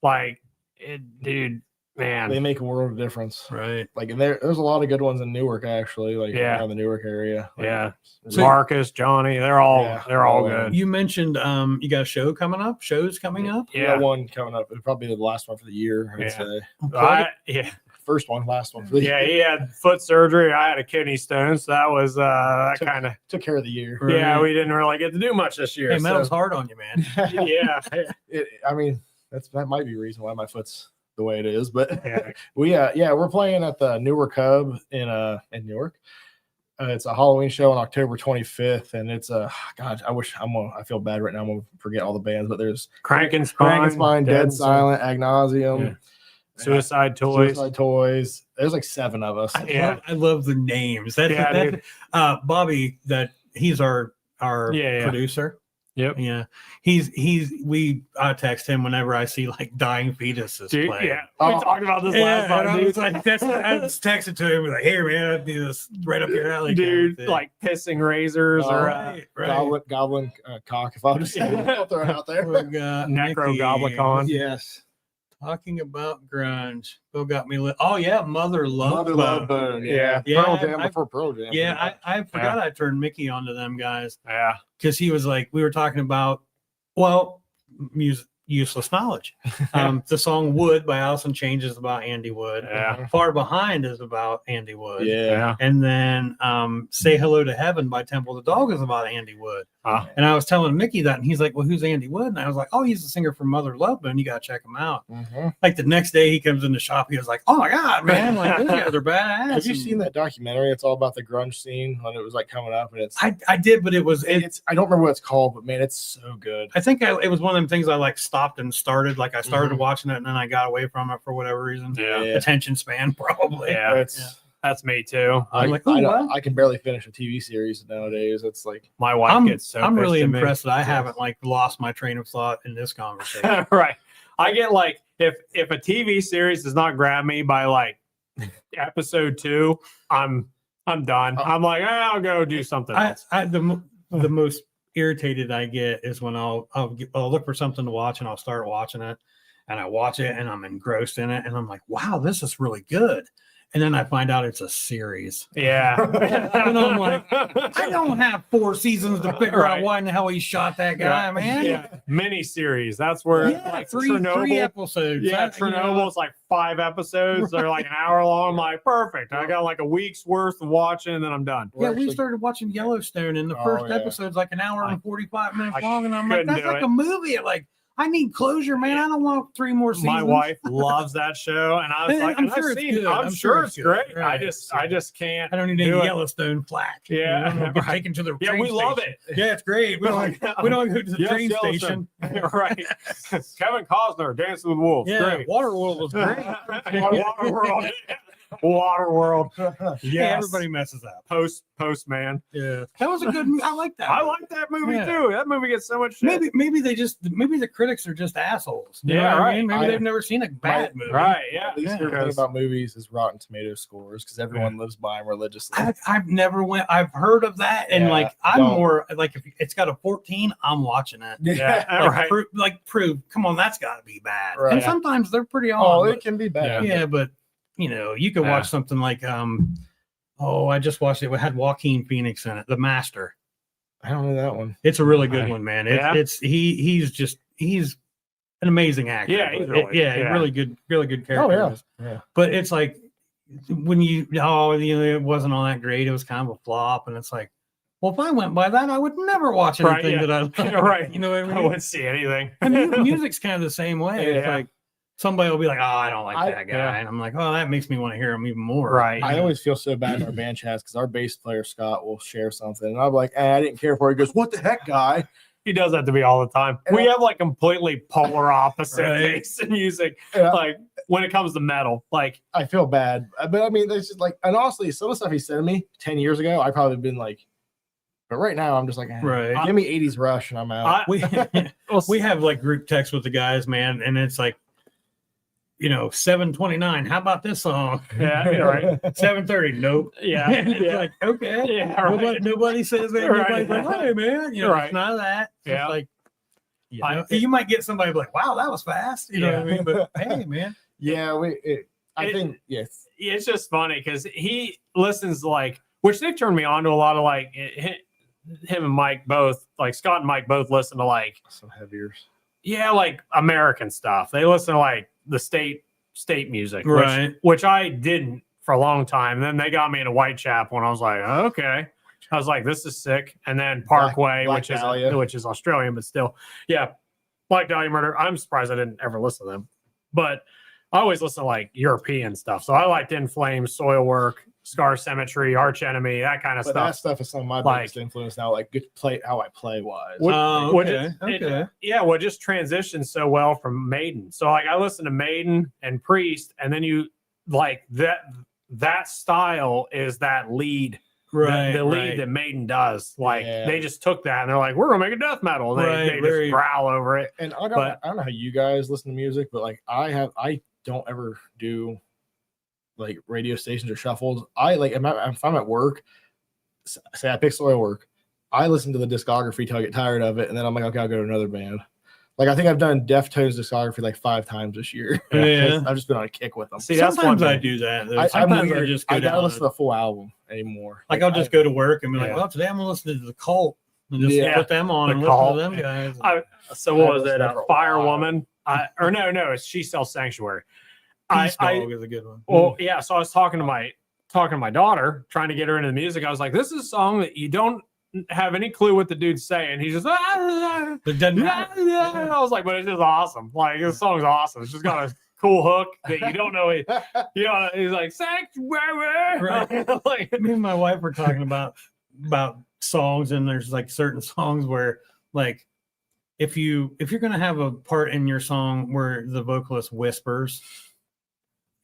Like it, dude, They man. make a world of difference. Right. Like, and there's a lot of good ones in Newark actually. Like, Yeah. around the Newark area. Like, Yeah. so- Marcus, Johnny, they're all Yeah. all Oh, good. You mentioned you got a show coming up. Shows coming up. we Yeah. got one coming up. It'll probably be the last one for the year. I'd Yeah. say. Yeah. First one, last one for the Yeah, year. he had foot surgery. I had a kidney stone, so that was that Took- kind of Took care of the year. Right. yeah. We didn't really get to do much this year. Hey, metal's so, hard on you, man. yeah, I mean, that might be the reason why my foot's the way it is. But yeah, we're playing at the Newark Hub in Newark. It's a Halloween show on October 25th, and it's God. I feel bad right now. I'm gonna forget all the bands, but there's Frankenstein, Dead Silent, Agnosium, Suicide Toys. Suicide Toys. There's like 7 of us. Yeah. I love the names. Yeah, dude. Bobby, he's our Yeah. producer. Yep. Yeah, I text him whenever I see like dying fetuses Dude, playing. yeah, we talked about this last Yeah, and time, I dude. was like, I just texted to him like, "Hey man, I do this right up your alley, Dude, kind of thing. like pissing razors or right. Goblin cock. If I'll just I'll throw it out there. We got Necro Mickey. Goblicon. Yes. Talking about grunge. Bill got me lit. Oh yeah, Mother Love Mother Bone. Love Bone. Yeah. Yeah, Pearl Jam I- before Pearl Jam. Yeah, I forgot I turned Mickey onto them guys Yeah. because he was like, we were talking about, well, music, useless knowledge. The song Wood by Allison Chains is about Andy Wood. Yeah. Far Behind is about Andy Wood. Yeah. And then Say Hello to Heaven by Temple the Dog is about Andy Wood. And I was telling Mickey that, and he's like, well, who's Andy Wood? And I was like, oh, he's the singer from Mother Love Bone. You got to check him out. Like the next day he comes in the shop, he was like, oh my God, man, like those guys are badass. Have you seen that documentary? It's all about the grunge scene when it was like coming up, and it's I did, but it's I don't remember what it's called, but man, it's so good. I think it was one of them things I like stopped and started. Like I started Mhm. watching it and then I got away from it for whatever reason. Yeah. Attention span, probably. Yeah. It's That's me too. I'm like, oh, wow. I can barely finish a TV series nowadays. It's like My wife I'm, gets so I'm pissed really at me. impressed that I haven't like lost my train of thought in this conversation. Right. I get like if a TV series does not grab me by like episode 2, I'm done. I'm like, I'll go do something else. The most irritated I get is when I'll look for something to watch and I'll start watching it and I watch it and I'm engrossed in it and I'm like, wow, this is really good. And then I find out it's a series. Yeah. And I'm like, I don't have 4 seasons to figure out why in the hell he shot that guy, man. Yeah. Mini series. That's where like three episodes. Yeah, That, you know, Chernobyl's like 5 episodes. They're like an hour long. I'm like, perfect. I got like a week's worth of watching and then I'm done. Yeah, we started watching Yellowstone, and the first episode's like an hour and 45 minutes long, and I'm like, that's like a movie. Like, I need closure, man. I don't want 3 more seasons. My wife loves that show, and I was like, I'm sure it's good. I'm sure it's good. great. Right. I just can't. I don't need any Yellowstone flack. Yeah, you know, get taken to the yeah, train we love station. it. Yeah, it's great. We don't go to the Yes, train Yellowstone. station. Right. Kevin Costner, Dancing with Wolves. Yeah, Great. Waterworld was great. Waterworld. Waterworld. Yeah, Yes. everybody messes up. Postman. Yeah, that was a good. I like that. I like that movie too. That movie gets so much shit. Maybe the critics are just assholes. You know Yeah, what I right. mean? Maybe they've never seen a bad movie. Right. Yeah. the least favorite thing about movies is Rotten Tomato scores because everyone lives by them religiously. I've never went. I've heard of that, and Yeah, like I'm don't. more like if it's got a 14, I'm watching it. Yeah. Like, prove. Come on, that's got to be bad. Right. And sometimes they're pretty on. Oh, but- it can be bad. yeah, but you know, you could watch something like I just watched it. It had Joaquin Phoenix in it, The Master. I don't know that one. It's a really good one, man. Yeah. He's an amazing actor. Yeah, he's but really good character. Oh yeah. But it's like when it wasn't all that great. It was kind of a flop, and it's like, well, if I went by that, I would never watch anything that I like. Right. You know what I mean? I wouldn't see anything. And music's kind of the same way. It's Yeah. like somebody will be like, "Oh, I don't like that guy," yeah. and I'm like, "Oh, that makes me want to hear him even more." Right. I always feel so bad in our band chats because our bass player Scott will share something, and I'm like, I didn't care for it. He goes, "What the heck, guy?" He does that to me all the time. And We have like completely polar opposite Right. tastes in music. Yeah. Like when it comes to metal, like I feel bad, but I mean, there's just like, and honestly, some of the stuff he said to me 10 years ago, I probably been like, but right now, I'm just like, Right. give me 80s Rush, and I'm out. We have like group text with the guys, man, and it's like, 7:29. How about this song? yeah, right. 7:30. Nope. Yeah, And it's yeah. like, okay. Yeah, right. Nobody says that. Right. Nobody's like, hey, man. Right. It's none of that. It's Yeah. like, you might get somebody like, wow, that was fast. You know what I mean? But hey, man. Yeah, I think yes. It's just funny because he listens like, which Nick turned me on to a lot of like him and Mike both, like Scott and Mike both listen to like Some heaviers. like American stuff. They listen to like the state music, Right. which I didn't for a long time. And then they got me into Whitechapel, and I was like, okay. I was like, this is sick. And then Parkway, Black which Dahlia. is Australian, but still, yeah. Black Dahlia Murder. I'm surprised I didn't ever listen to them, but I always listen to like European stuff. So I liked In Flames, Soilwork, Scar Cemetery, Arch Enemy, that kind of But that stuff. stuff is some of my Like- biggest influence now, like good play, how I play wise. What okay. What just transitioned so well from Maiden. So like I listen to Maiden and Priest, and then you like that style is that lead. Right. The lead right. that Maiden does. Like Yeah. they just took that and they're like, we're gonna make a death metal. And Right, they very- just growl over it. And I But- don't know how you guys listen to music, but like I don't ever do like radio stations or shuffles. I like if I'm at work, say I pick soil work, I listen to the discography till I get tired of it, and then I'm like, okay, I'll go to another band. Like I think I've done Deftones discography like 5 times this year. Yeah. I've just been on a kick with them. See, that's one Sometimes I thing. do that. I'm Sometimes I weird. just go I gotta down. listen to the full album anymore. Like I'll just go to work and be like, Yeah. well, today I'm gonna listen to the Cult and just Yeah. put them on The and listen Cult. to them guys. So what was was it? there for a Fire while. Woman? Or no, it's She Sells Sanctuary. Peace I Dog is a good one. well, yeah. So I was talking to my daughter, trying to get her into the music. I was like, this is a song that you don't have any clue what the dude's saying. He's just It doesn't matter. I was like, but it's just awesome. Like this song's awesome. It's just got a cool hook that you don't know. He's like sanctuary. Right. Like, Me and my wife were talking about songs, and there's like certain songs where like if you're gonna have a part in your song where the vocalist whispers,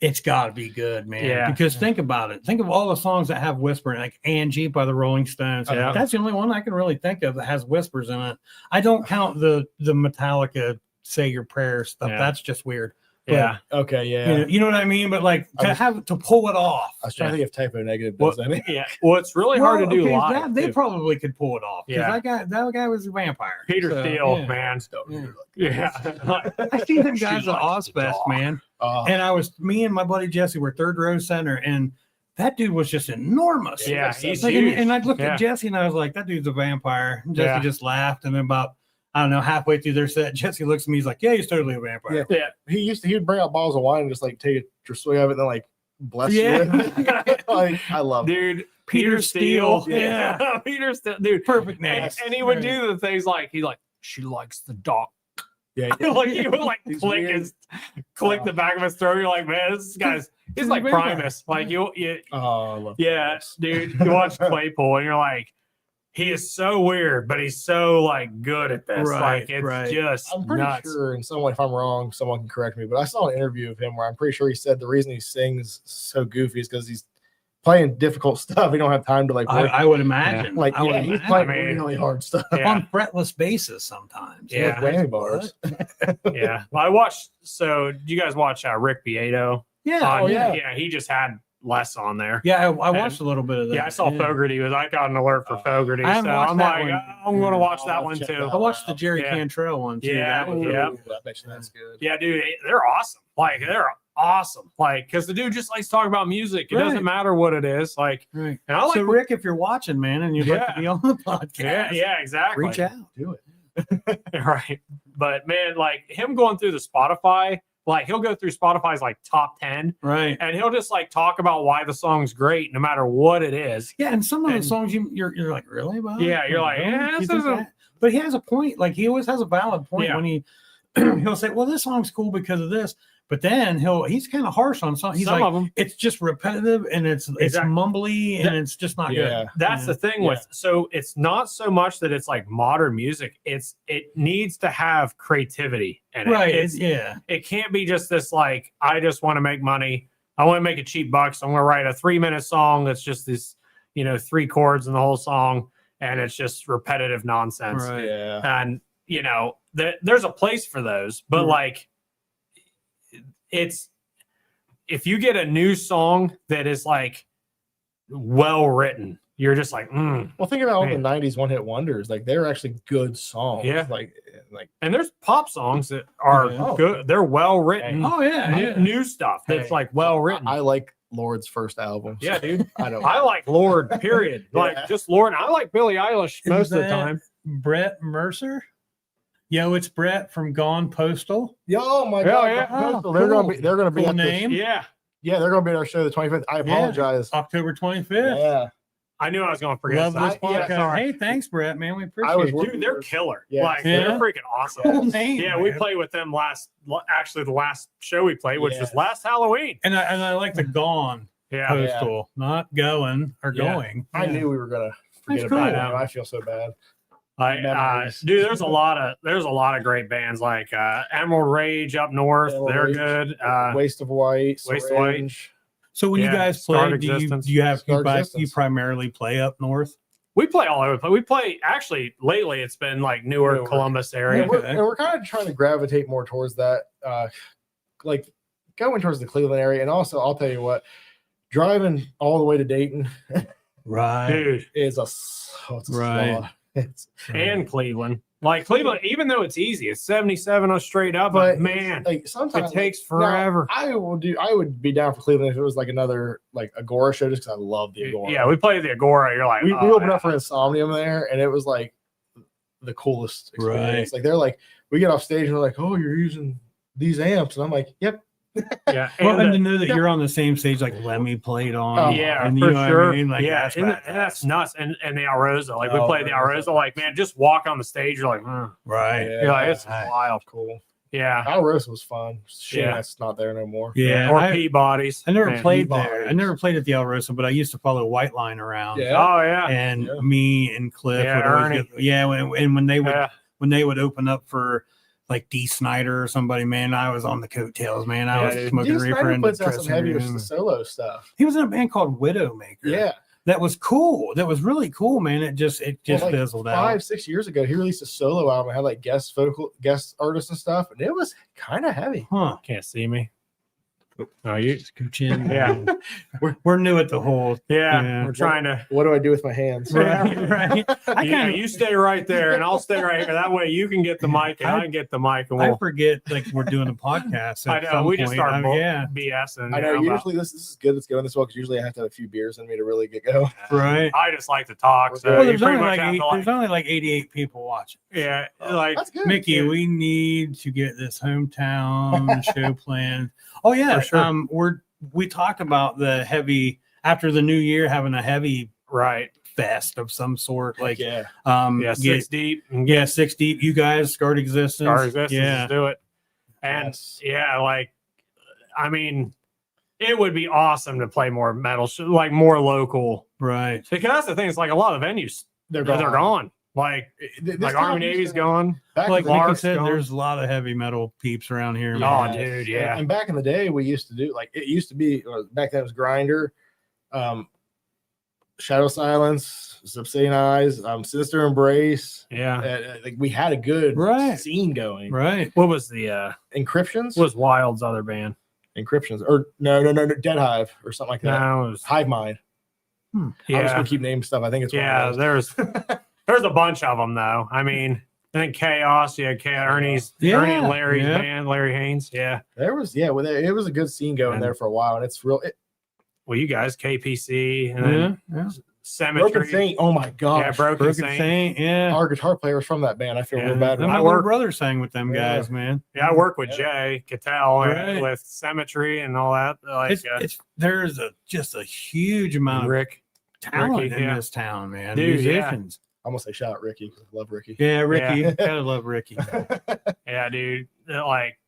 it's got to be good, man. Yeah. Because think about it. Think of all the songs that have whispering, like Angie by the Rolling Stones. Yeah. That's the only one I can really think of that has whispers in it. I don't count the Metallica Say Your Prayers stuff. Yeah. That's just weird. yeah. Okay, yeah. You know what I mean? But like to pull it off. I was trying to think if Typo Negative does any. Yeah. Well, it's really hard to do okay, live. they too. probably could pull it off. Yeah. That guy was a vampire. Peter So, Steele, yeah. man. Yeah. Yeah. I seen them She guys at likes the Ozfest, dog. man. Uh, And me and my buddy Jesse were third row center, and that dude was just enormous. Yeah, he's Like, huge. and I looked Yeah. at Jesse and I was like, that dude's a vampire. And Jesse Yeah. just laughed. And then about, I don't know, halfway through their set, Jesse looks at me, he's like, yeah, he's totally a vampire. Yeah. Yeah. he would bring out bottles of wine and just like take a swig of it and then like bless Yeah. you. Like, I love it. Dude, Peter Steele. Yeah. Peter Steele. Dude. Perfect name. And he would do the things like she likes the dog. Yeah, Like he would like He's click weird. the back of his throat. You're like, man, this guy's he's He's like a vampire. Primus. Like you Oh, I love yeah, dude. You watch Claypool and you're like, he is so weird, but he's so like good at this. Right, Like it's right. just I'm pretty nuts. sure in some way, if I'm wrong, someone can correct me, but I saw an interview of him where I'm pretty sure he said the reason he sings so goofy is because he's playing difficult stuff. He don't have time to like work. I would imagine. Like, I would yeah, he's imagine. playing I mean, really hard stuff. Yeah. on fretless basis sometimes. Yeah. With whammy bars. Yeah. Well, I watched. So, do you guys watch Rick Beato? Yeah. yeah. Yeah. He just had less on there. Yeah, I watched a little bit of that. Yeah, I saw Fogarty. I got an alert for Fogarty, I haven't so watched I'm that like, one. I'm going to watch that I'll one check too. that I watched the Jerry Yeah. Cantrell one too. Yeah, That was yeah. really good. That's good. Yeah, dude, they're awesome. Like they're awesome. Like because the dude just likes talking about music. It Right. doesn't matter what it is. Like, Right. and I like So Rick, if you're watching, man, and you'd like Yeah. to be on the podcast, yeah, exactly. reach out. Do it. Right. But man, like him going through the Spotify, like he'll go through Spotify's like top 10 Right. and he'll just like talk about why the song's great no matter what it is. Yeah, and some of the And- songs you're like, really? Bob? Yeah, you're like, Really? yeah, You this think isn't- that? But he has a point. Like he always has a valid point Yeah. when he he'll say, well, this song's cool because of this. But then he's kind of harsh on some. He's Some like, of them. it's just repetitive and it's Exactly. mumbly and it's just not Yeah. good. That's Yeah. the thing Yeah. with so it's not so much that it's like modern music. It needs to have creativity in it. Right. It's, Yeah. it can't be just this like I just want to make money. I want to make a cheap buck. So I'm gonna write a 3-minute song that's just this, 3 chords in the whole song, and it's just repetitive nonsense. Right. Yeah. And there's a place for those, but Mhm. like it's if you get a new song that is like well written, you're just like, Well, think about all the Man. '90s one-hit wonders. Like they're actually good songs. Yeah. Like and there's pop songs that are Yeah. good. They're well written. Oh yeah. New, Yeah. new stuff that's Hey, like well written. I like Lord's first album. Yeah, dude. I don't. I like Lord, period. Yeah. Like just Lord. I like Billie Eilish most of the that- time. Brett Mercer. Yo, it's Brett from Gone Postal. Oh my Yeah, god! yeah. Postal, they're cool. gonna be Cool at the- name. Yeah. yeah, they're gonna be at our show the 25th. I apologize. October 25th. Yeah, I knew I was going to forget. Love this that. Yeah, podcast. sorry. Hey, thanks, Brett, man. We appreciate I was it. Dude, they're killer. Yeah. Like Yeah. they're freaking awesome. Cool name. Yeah, we man. played with them actually the last show we played, which Yeah. was last Halloween. And I like the Gone Yeah. Postal, not going or Yeah. going. I Yeah. knew we were gonna forget That's about cool. it. I feel so bad. Dude, there's a lot of great bands like Emerald Rage up north. Emerald They're Rage. good. Waste of White. Waste of White. Syringe. So when Yeah, you guys Scarred play, do Existence. you have Scarred you Existence. primarily play up north? We play all over the place. We play actually lately. It's been like Newark, Newark. Columbus area. And we're kind of trying to gravitate more towards that, like going towards the Cleveland area. And also, I'll tell you what, driving all the way to Dayton Right. Dude, is it's a Right. slog. It's and Cleveland. Like Cleveland, even though it's easy, it's 77 on straight up, but man, like sometimes it takes forever. Now, I would be down for Cleveland if it was like another like Agora show, just because I love the Agora. Yeah, we played the Agora. You're like, we opened up for Insomnium there, and it was like the coolest experience. Like they're like, we get off stage and they're like, oh, you're using these amps, and I'm like, yep. Yeah, and to know that you're on the same stage like Lemmy played on, yeah, and for you know sure. what I mean? Like, yeah, that's nuts. And the Alrosa, like we played the Alrosa, like man, just walk on the stage, you're like, right? Yeah, you're like, it's wild, cool. Yeah, Alrosa was fun. Shit, that's not there no more. Yeah, or Peabody's. I never played there. I never played at the Alrosa, but I used to follow White Line around. Yeah. Oh yeah, and me and Cliff would always when they would open up for like D. Snyder or somebody, man, I was on the coattails, man. I was smoking reefer in the dressing room. Solo stuff. He was in a band called Widowmaker. Yeah, that was cool. That was really cool, man. It just like fizzled out. 5-6 years ago, he released a solo album. It had like guest artists and stuff, and it was kind of heavy. Can't see me. Oh, you scooch in. Yeah, we're new at the whole. Yeah, we're trying to. What do I do with my hands? Right. You stay right there, and I'll stay right here. That way, you can get the mic, and I can get the mic. And I forget like we're doing a podcast. I know we just start BSing. I know. Usually this is good. It's going this well because usually I have to have a few beers in me to really get going. Right. I just like to talk. So well, there's only like 88 people watching. Yeah, like that's good. Mickey, we need to get this hometown show planned. Oh yeah, sure. We talked about the heavy after the new year having a heavy fest of some sort. Like 6 deep. Yeah, 6 deep. You guys, Scarred Existence. Let's do it. And like I mean, it would be awesome to play more metal, like more local, right? Because that's the thing. It's like a lot of venues they're gone. Like Army Navy's gone. Like Mickey said, there's a lot of heavy metal peeps around here. Oh, dude, yeah. And back in the day, we used to do like it used to be back then. It was Grinder, Shadow Silence, Obsidian Eyes, Sinister Embrace. Yeah, like we had a good scene going. Right. What was the Encryptions? What was Wild's other band? Encryptions, or no, Dead Hive or something like that. No, it was Hive Mind. Yeah, I'm just gonna keep naming stuff. I think it's there's a bunch of them though. I mean, I think Chaos. Yeah, Ernie and Larry's band, Larry Haynes. Yeah, there was it was a good scene going there for a while, and it's real. Well, you guys, KPC, and then Cemetery. Broken Saint. Oh my god. Yeah, Broken Saint. Yeah. Our guitar player was from that band. I feel real bad. My little brother sang with them guys, man. Yeah, I work with Jay Cattell with Cemetery and all that. Like, there's just a huge amount of talent in this town, man. Dude, musicians. I'm gonna say shout out Ricky. I love Ricky. Yeah, Ricky. Gotta love Ricky. Yeah, dude. Like,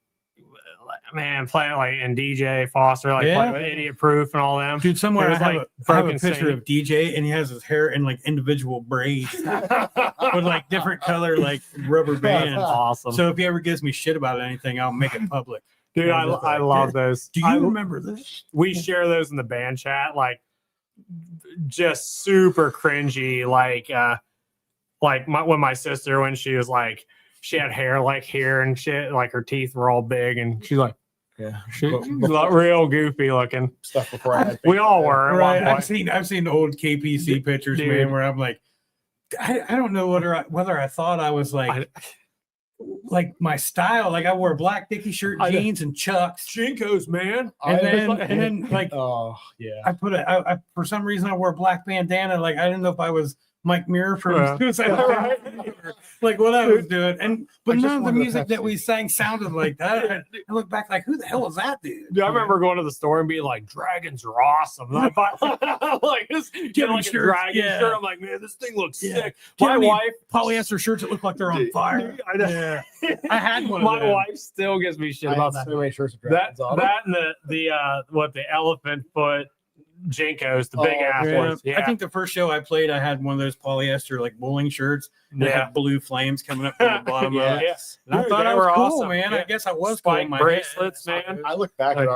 man, playing like and DJ Foster, like playing with Idiot Proof and all them. Dude, somewhere I have a picture of DJ and he has his hair in like individual braids with like different color like rubber bands. Awesome. So if he ever gives me shit about anything, I'll make it public. Dude, I love those. Do you remember this? We share those in the band chat, like just super cringy, when my sister, when she was like, she had hair like here and shit, like her teeth were all big, and she's like, she's real goofy looking stuff before I had. We all were. Right. I've seen old KPC pictures, man, where I'm like, I don't know whether I thought I was like my style, like I wore a black Dickie shirt, jeans, and Chucks, Jinkos, man. And then like, oh yeah, I put I for some reason I wore a black bandana, like I didn't know if I was Mike Muir from like what I was doing, but none of the music that we sang sounded like that. I look back like, who the hell was that dude? Dude, I remember going to the store and being like, dragons are awesome. And I bought like this dragon shirt. I'm like, man, this thing looks sick. My wife polyester shirts that look like they're on fire. I know. I had one. My wife still gives me shit about so many shirts of dragons on that and the elephant foot Jinkos, the big ass ones. Yeah. I think the first show I played, I had one of those polyester like bowling shirts that had blue flames coming up from the bottom of it. And I thought I was cool, awesome, man. I guess I was Spike cool. My bracelets, man. I look back at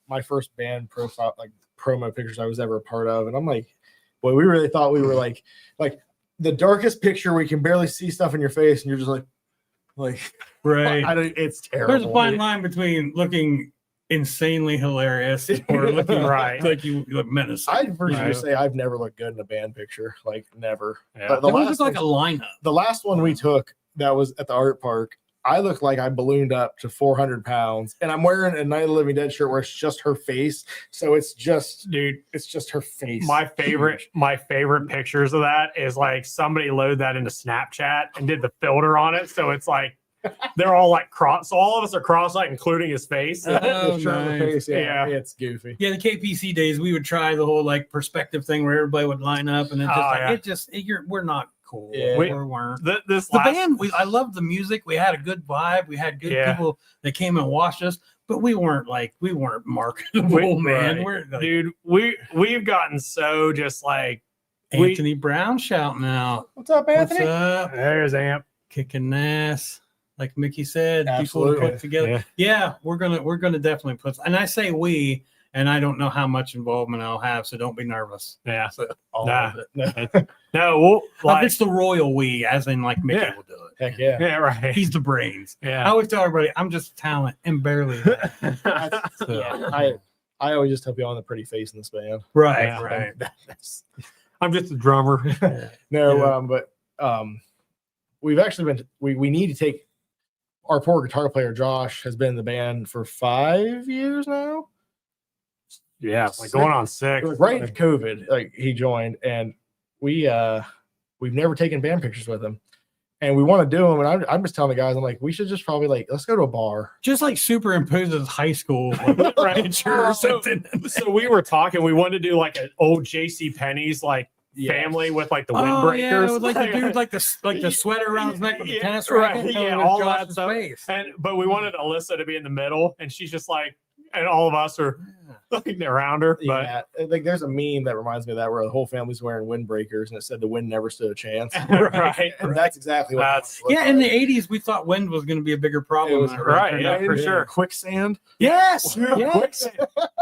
my first band profile, like promo pictures I was ever a part of, and I'm like, boy, we really thought we were like the darkest picture where you can barely see stuff in your face, and you're just like right. It's terrible. There's a fine line between looking insanely hilarious or looking like you look menacing. I'd virtually say I've never looked good in a band picture, like never. But the last like a lineup. The last one we took, that was at the art park, I look like I ballooned up to 400 pounds, and I'm wearing a Night of the Living Dead shirt where it's just her face. So it's just her face. My favorite pictures of that is like somebody loaded that into Snapchat and did the filter on it. So it's like they're all like cross. So all of us are cross-eyed, including his face. Oh, The shirt on her nice. face, Yeah. it's goofy. Yeah, the KPC days, we would try the whole like perspective thing where everybody would line up, and we're not cool. Yeah. We weren't. The Band, I loved the music. We had a good vibe. We had good people that came and watched us, but we weren't marketable, man. Right. Dude, we've gotten so just like Anthony Brown shouting out. What's up, Anthony? What's up? There's Amp. Kicking ass. Like Mickey said, Absolutely. people put together. Yeah, we're gonna definitely put. And I say we, and I don't know how much involvement I'll have, so don't be nervous. Yeah. So, Nah. it. No, we'll, Like, it's the royal we, as in like Mickey will do it. Heck yeah. yeah, right. He's the brains. I Yeah. always tell everybody I'm just talent and barely that. So, Yeah, I always just tell people I'm the pretty face in this band. right, Yeah. right. I'm just a drummer. No, Yeah. but we've actually been we need to take our poor guitar player Josh has been in the band for 5 years now. Yeah, like going on 6. Right into COVID, like he joined, and we've never taken band pictures with him, and we want to do them. And I'm just telling the guys, I'm like, we should just probably let's go to a bar. Just like superimpose his high school Right. picture or something. So we were talking, we wanted to do like an old JC Penney's like family with like the windbreakers. Yeah, with like the dude like the sweater around his neck with the tennis Right, racket. yeah, with all Josh's that stuff. face. But we wanted Alyssa to be in the middle, and she's just like, and all of us are looking around her. But Yeah, like there's a meme that reminds me of that where the whole family's wearing windbreakers, and it said the wind never stood a chance. right, And that's exactly what That's- it Yeah, looked in like. the 80s, we thought wind was going to be a bigger problem. It was than it right, turned yeah, out for to be. sure. Quicksand. Yes, yes.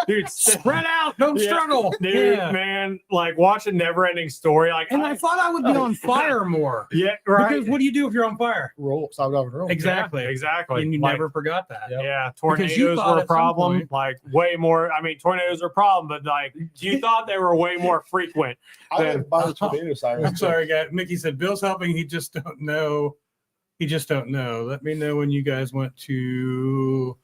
dude, Spread out, don't Yeah. struggle. dude, Yeah. man, like watching Never Ending Story, like, And I thought I would be on fire more. yeah, right, Because what do you do if you're on fire? Roll, stop, off, and roll. Exactly. exactly, And you Like, never forgot that. Yep. Yeah, Because you tornadoes thought were a at some problem. point- Like way more. I mean, tornadoes are a problem, but like you thought they were way more frequent. I Then- live by the tornado sirens. I'm sorry, guys. Mickey said Bill's helping. He just don't know. Let me know when you guys want to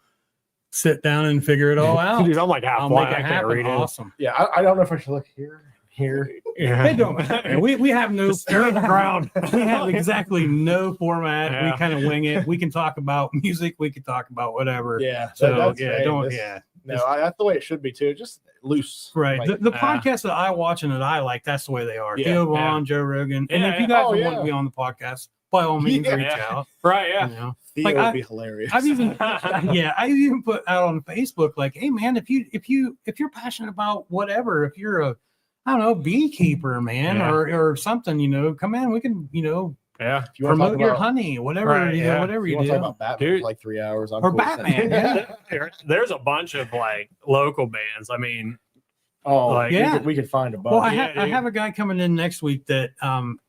sit down and figure it all out. Dude, I'm like half I'll blind. make it I can't happen. read it. Awesome. Yeah, I don't know if I should look here. Yeah. It don't matter. We have no Just stare at the ground. We have exactly no format. Yeah. We kind of wing it. We can talk about music. We can talk about whatever. Yeah. So that's yeah, great. don't This- yeah. No, that's the way it should be too. Just loose. Right. Like, The podcasts that I watch and that I like, that's the way they are. Yeah, Theo Vaughn, Joe Rogan. And Yeah, if you guys oh, want yeah. to be on the podcast, by all means, Yeah. reach Yeah. out. Right. Yeah. You know? Theo Like, would I- be hilarious. I've even I even put out on Facebook like, hey man, if you're passionate about whatever, if you're a beekeeper, man, Yeah. or something, come in, we can, Yeah. If you wanna talk promote your about- honey, whatever, Right, yeah. whatever if you you want to do. talk about Batman Dude. for like 3 hours, I'm Or cool with that. Batman, yeah. There's a bunch of like local bands. I mean, Oh, Like, yeah. we could find a bunch. Well, I Yeah, dude. have a guy coming in next week that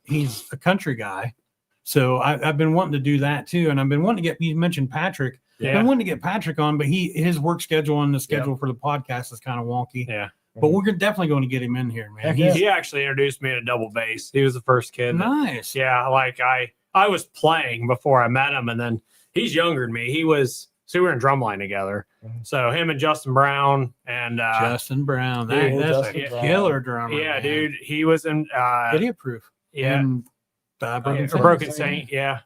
he's a country guy. So I've been wanting to do that too. And I've been wanting to get, you mentioned Patrick. Yeah. I've been wanting to get Patrick on, but his work schedule and the schedule for the podcast is kind of wonky. yeah. But we're definitely going to get him in here, man. Heck He's He actually introduced me to double bass. He was the first kid. that- nice. Yeah. Like I was playing before I met him, and then he's younger than me. So we were in drumline together. Mhm. So him and Justin Brown and Justin Brown. Dude, That's Justin a Brown. killer drummer. yeah, man. dude, he was in Idiot Proof. yeah, And, Broken Saint. Broken Saint, yeah.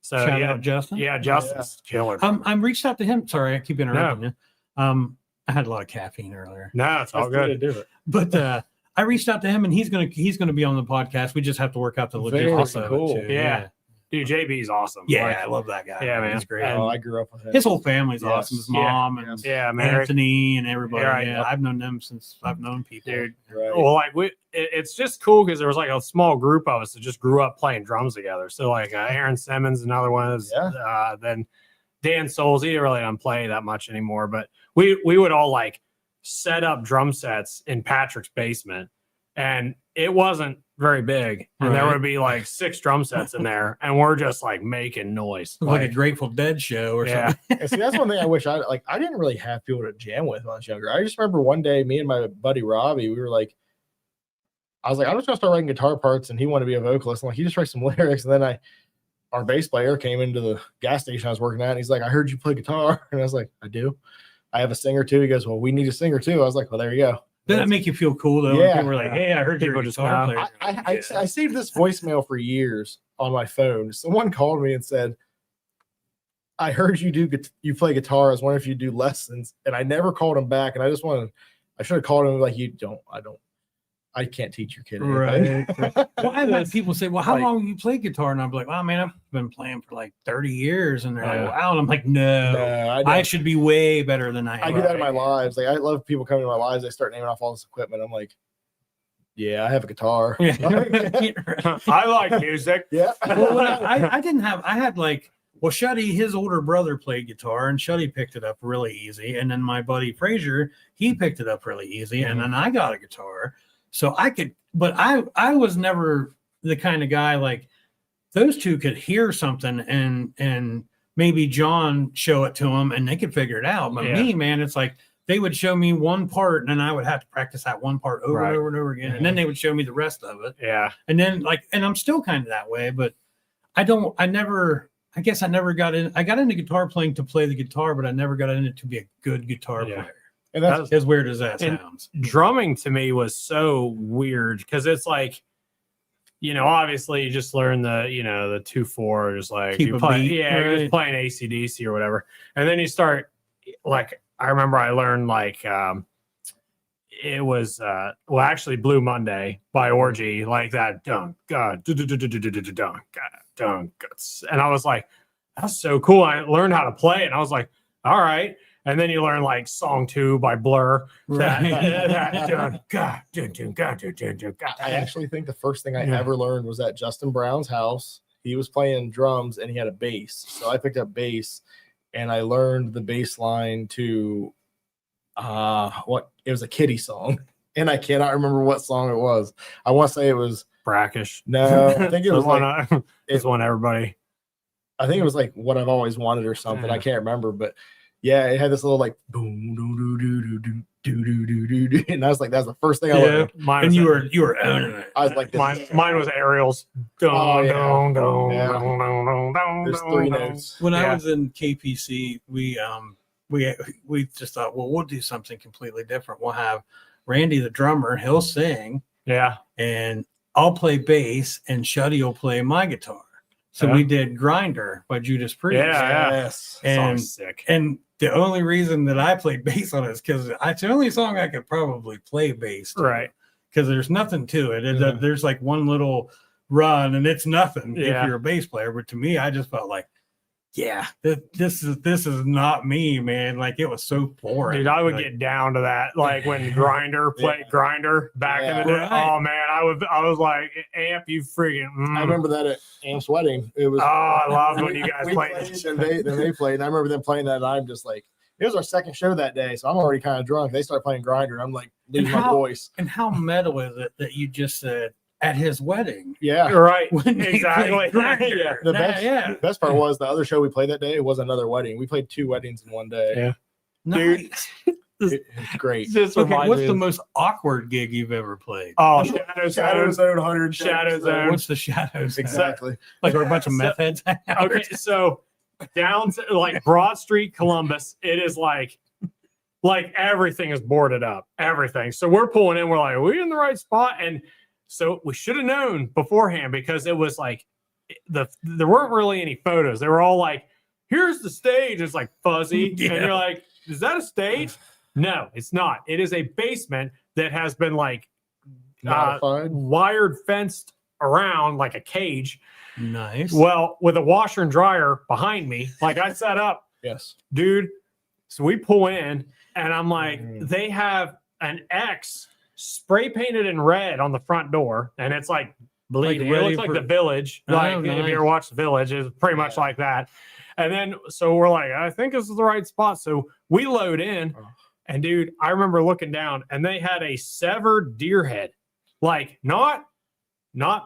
So Shout yeah, out Justin. yeah, Justin's killer. I'm reached out to him. Sorry, I keep interrupting you. I had a lot of caffeine earlier, No, it's all That's the way to good. do it. but I reached out to him, and he's gonna be on the podcast. We just have to work out the Very logistics of cool. it too. Yeah. Dude, JB's awesome. Yeah, Like, I love that guy. Yeah, man. He's great. And- Oh, I grew up with him. His whole family's Yes. awesome. His Yeah. mom and yeah, man. Anthony and everybody. Yeah, right. Yeah, I've known them since I've known people. Dude, Right. well, like it's just cool because there was like a small group of us that just grew up playing drums together. So like Aaron Simmons, another one is then Dan Souls. He really doesn't play that much anymore, but we would all like set up drum sets in Patrick's basement, and it wasn't very big, and there Right. would be like 6 drum sets in there, and we're just like making noise. Like a Grateful Dead show or Yeah. something. And see, that's one thing I wish I didn't really have people to jam with when I was younger. I just remember one day, me and my buddy Robbie, we were like, I was like, I'm just gonna start writing guitar parts, and he wanted to be a vocalist. I'm like, you just write some lyrics, and then our bass player came into the gas station I was working at, and he's like, I heard you play guitar. And I was like, I do. I have a singer too. He goes, well, we need a singer too. I was like, well, there you go. Doesn't that make you feel cool though? When Yeah. people were like, "Hey, I heard you're a People just guitar know. player." I saved this voicemail for years on my phone. Someone called me and said, I heard you play guitar. I was wondering if you do lessons. And I never called him back. And I should have called him like, I can't teach your kid anything. Right. Well, I've had people say, "Well, how Like- long you play guitar?" And I'm like, "Well, man, I've been playing for like 30 years." And they're Yeah. like, "Wow." And I'm like, "No, No, I I don't. should be way better than I I am." do that in my lives. Like I love people coming to my lives. They start naming off all this equipment. I'm like, yeah, I have a guitar. Yeah. I like music. Yeah. Well, when I didn't have, I had like, well, Shuddy, his older brother played guitar, and Shuddy picked it up really easy. And then my buddy Frazier, he picked it up really easy. And then I got a guitar, so I could. But I was never the kind of guy like those two could hear something and maybe John show it to them and they could figure it out. But Yeah. me, man, it's like they would show me one part and then I would have to practice that one part over Right. and over and over again. And then they would show me the rest of it. Yeah. And then and I'm still kind of that way, but I guess I never got in. I got into guitar playing to play the guitar, but I never got into to be a good guitar Yeah. player. And that's As weird as that And- sounds. Drumming to me was so weird because it's like, obviously you just learn the 2/4, just like Keep you a play, beat, you're right. just playing AC/DC or whatever, and then you start like I remember I learned like it was actually Blue Monday by Orgy, like that dunk god dunk and I was like, that's so cool. I learned how to play it and I was like, all right. And then you learn like song 2 by Blur. Right. I actually think the first thing I Yeah. ever learned was at Justin Brown's house. He was playing drums and he had a bass. So I picked up bass and I learned the bass line to it was a Kitty song. And I cannot remember what song it was. I want to say it was Brackish. no, I think it was like it's one everybody. I think it was like What I've Always Wanted or something. I Yeah. can't remember, but yeah, it had this little like boom doo doo doo doo doo doo doo doo doo, and I was like, that's the first thing I Yeah. learned. Mine And was you were owning it. I was like, this is- mine was Aerials. Oh, yeah. Dun, There's 3 notes. When I Yeah. was in KPC, we just thought, well, we'll do something completely different. We'll have Randy the drummer, he'll sing, Yeah. and I'll play bass, and Shuddy will play my guitar. So Yeah. we did Grinder by Judas Priest. Yeah. Yes. And Song's sick. the only reason that I played bass on it is because it's the only song I could probably play bass to. Right. Because there's nothing to it. Yeah. There's like one little run and it's nothing Yeah. if you're a bass player. But to me, I just felt like, yeah, this is not me, man. Like it was so boring. Dude, I would Like, get down to that. Like when Grinder played Grinder back in the day. Right. Oh man, I was like, Amp, you freaking. I remember that at Amp's wedding. It was Oh, I loved when you guys we played. and they played. And I remember them playing that, and I'm just like, it was our second show that day, so I'm already kind of drunk. They start playing Grinder, I'm like losing my how- voice. And how metal is it that you just said at his wedding? Yeah. Right. When they Exactly. played Grindr. Yeah. The Nah, best, yeah. the best part was the other show we played that day. It was another wedding. We played 2 weddings in one day. Yeah. Nice. It's great. This Okay, reminds what's me the of- most awkward gig you've ever played? Oh, Shadows. Zone 100. Shadow Zone. What's the shadows? Exactly. Like where a bunch of meth heads hang out? Okay, so down to like Broad Street, Columbus, it is like everything is boarded up, everything. So we're pulling in, we're like, are we in the right spot? And so we should have known beforehand because it was like there weren't really any photos. They were all like, here's the stage. It's like fuzzy. Yeah. And you're like, is that a stage? No, it's not. It is a basement that has been like Modified. wired fenced around like a cage. Nice. Well, with a washer and dryer behind me, like I set up, Yes. dude. So we pull in, and I'm like, Mm. they have an X spray painted in red on the front door, and it's like bleeding. It ready looks like for- the Village. Oh, Like if nice. you ever watched the Village, it's pretty much Yeah. like that. And then so we're like, I think this is the right spot. So we load in, Oh. and dude, I remember looking down, and they had a severed deer head, like not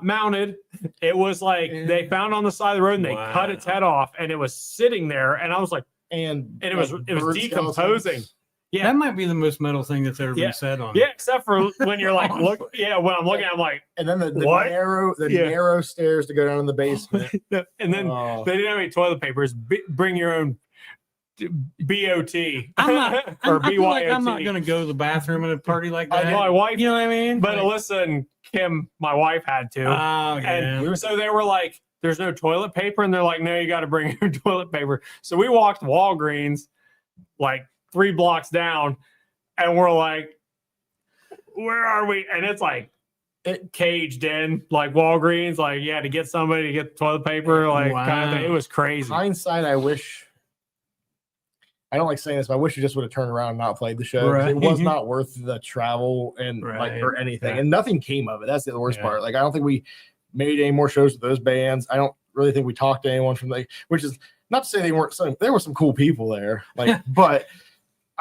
mounted. It was like they found on the side of the road and they cut its Wow. head off, and it was sitting there. And I was like, And it was like decomposing. skeletons. Yeah. That might be the most metal thing that's ever Yeah. been said on. Yeah, except for when you're like, look, yeah, when I'm looking, I'm like, And then the What? narrow stairs to go down in the basement. and then Oh. they didn't have any toilet papers. Bring your own BOT I'm not. or I feel like BYOT. I'm not going to go to the bathroom at a party like I that. know my wife, You know what I mean? but Like, Alyssa and Kim, my wife, had to. oh yeah. And so they were like, there's no toilet paper. And they're like, no, you got to bring your toilet paper. So we walked Walgreens like 3 blocks down and we're like, where are we? And it's like caged in, like Walgreens, like, yeah, to get somebody to get the toilet paper, like kind of thing. It was crazy. Hindsight, I don't like saying this, but I wish you just would have turned around and not played the show. 'Cause Right. It was not worth the travel and Right. or anything. Yeah. And nothing came of it. That's the worst Yeah. part. Like, I don't think we made any more shows with those bands. I don't really think we talked to anyone from which is not to say they weren't there were some cool people there. Like, but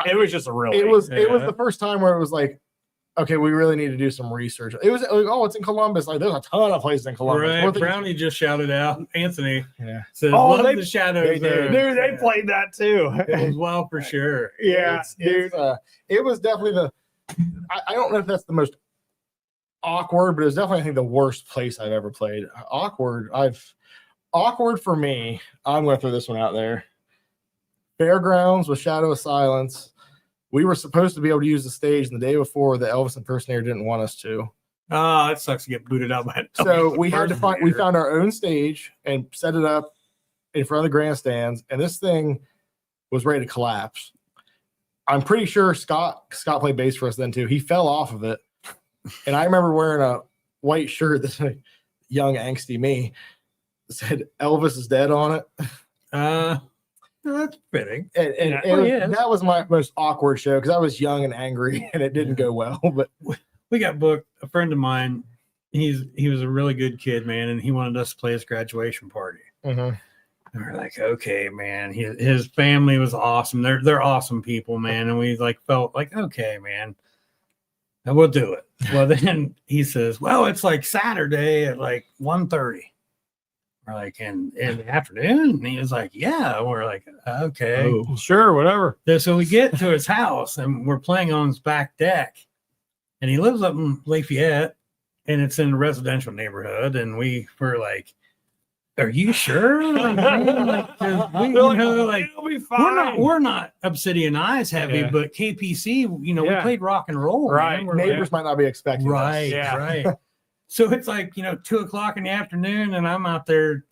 It was just a real. it was the first time where it was like, okay, we really need to do some research. It was like, oh, it's in Columbus. Like, there's a ton of places in Columbus. Right. One thing- Brownie just shouted out. Anthony Yeah. says, Oh, "Love they- the shadows." they did. there." Dude, they played that too. It was wild for sure. Yeah, It's, it was definitely I don't know if that's the most awkward, but it was definitely, I think, the worst place I've ever played. Awkward for me. I'm going to throw this one out there. Fairgrounds with Shadow of Silence. We were supposed to be able to use the stage, and the day before, the Elvis impersonator didn't want us to. Oh, it sucks to get booted out by. So we had to we found our own stage and set it up in front of the grandstands, and this thing was ready to collapse. I'm pretty sure Scott played bass for us then too. He fell off of it, and I remember wearing a white shirt that young angsty me said Elvis is dead on it. That's fitting. And Yeah. it Well, was- yeah. that was my most awkward show because I was young and angry, and it didn't go well. But We got booked. A friend of mine, he was a really good kid, man, and he wanted us to play his graduation party. And we're like, okay, man. His family was awesome. They're awesome people, man. And we like felt like, okay, man, and we'll do it. Well, then he says, well, it's like Saturday at like 1:30. We're like, in the afternoon? And he was like, yeah. We're like, okay. Sure, whatever. So we get to his house and we're playing on his back deck. And he lives up in Lafayette and it's in a residential neighborhood. And we were like, are you sure? Like, man, like, 'cause we, you know, like, it'll be fine. we're not Obsidian Eyes heavy, Yeah. but KPC, you know, Yeah. we played rock and roll. Right. Man. We're neighbors might not be expecting this. right, Yeah. right. So it's like, 2:00 in the afternoon and I'm out there,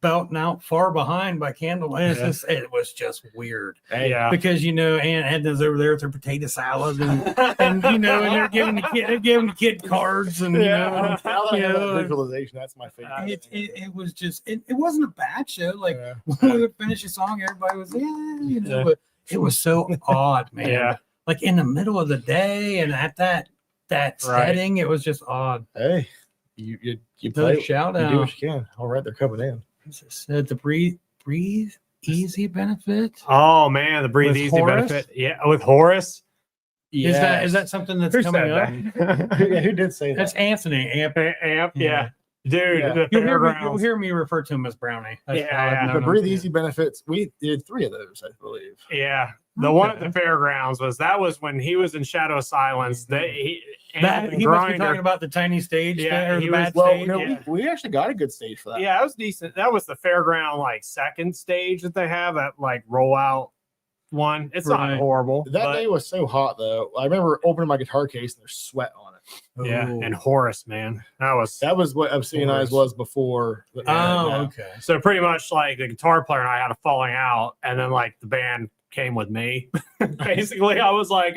belting out Far Behind by candlelight. It was just weird Yeah. because, Aunt Edna's over there with her potato salad and and they're giving the kid cards and, Yeah. Now that I have that know, visualization, that's my favorite. it was just, it wasn't a bad show. Like Yeah. when we would finish a song, everybody was, but it was so odd, man. Yeah. Like in the middle of the day and at that setting, it was just odd. Hey, you Another play, shout you do out. what you can. All right, they're coming in. Said the breathe easy benefit. Oh man, the breathe With easy Horace? benefit. Yeah, with Horace. Is that something that's Who coming said up? that? Yeah, who did say That's that? Anthony. Amp. Amp, Yeah. yeah. Dude, Yeah. the You'll hear fairgrounds. me refer to him as Brownie. That's Yeah, how I've yeah. known The him. Breathe Easy benefits. We did 3 of those, I believe. Yeah. The one at the fairgrounds was when he was in Shadow of Silence. He must be talking about the tiny stage. Yeah, there, or he the was- bad Well, stage. no, yeah. we actually got a good stage for that. Yeah, that was decent. That was the fairground second stage that they have, that rollout one. It's Right. not horrible. That but- day was so hot though. I remember opening my guitar case and there's sweat on it. yeah, Ooh. and Horace, man. That was what Obsidian Eyes was before. Oh, Yeah. okay. so pretty much the guitar player and I had a falling out, and then the band came with me. Basically, I was like,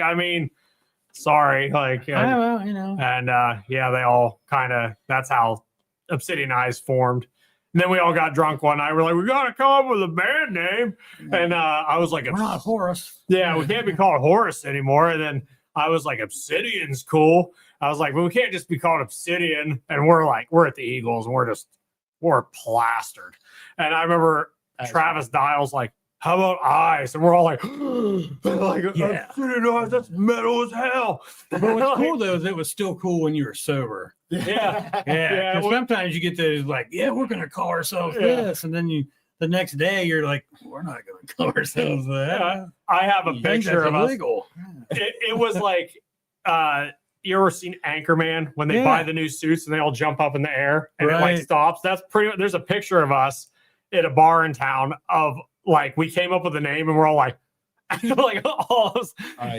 sorry, Well, and yeah, they all kind of, that's how Obsidian Eyes formed. And then we all got drunk one night. We're like, we gotta come up with a band name. And I was like, we're not Horace. yeah, we can't be called Horace anymore. And then I was like, Obsidian's cool. I was like, well, we can't just be called Obsidian. And we're at the Eagles and we're plastered. And I remember Travis Dial's like, how about Eyes? And we're all like, Yeah. Obsidian Eyes, that's metal as hell. But what's cool though is it was still cool when you were sober. Yeah. Yeah, Yeah, 'cause well- sometimes you get those we're gonna call ourselves Yeah. this, and then the next day you're like, we're not going to call ourselves that. I have a You think picture that's of us. illegal. It was like, you ever seen Anchorman when they Yeah. buy the new suits and they all jump up in the air and it like Right. stops? That's pretty. There's a picture of us at a bar in town of like we came up with a name and we're all like, like all of us,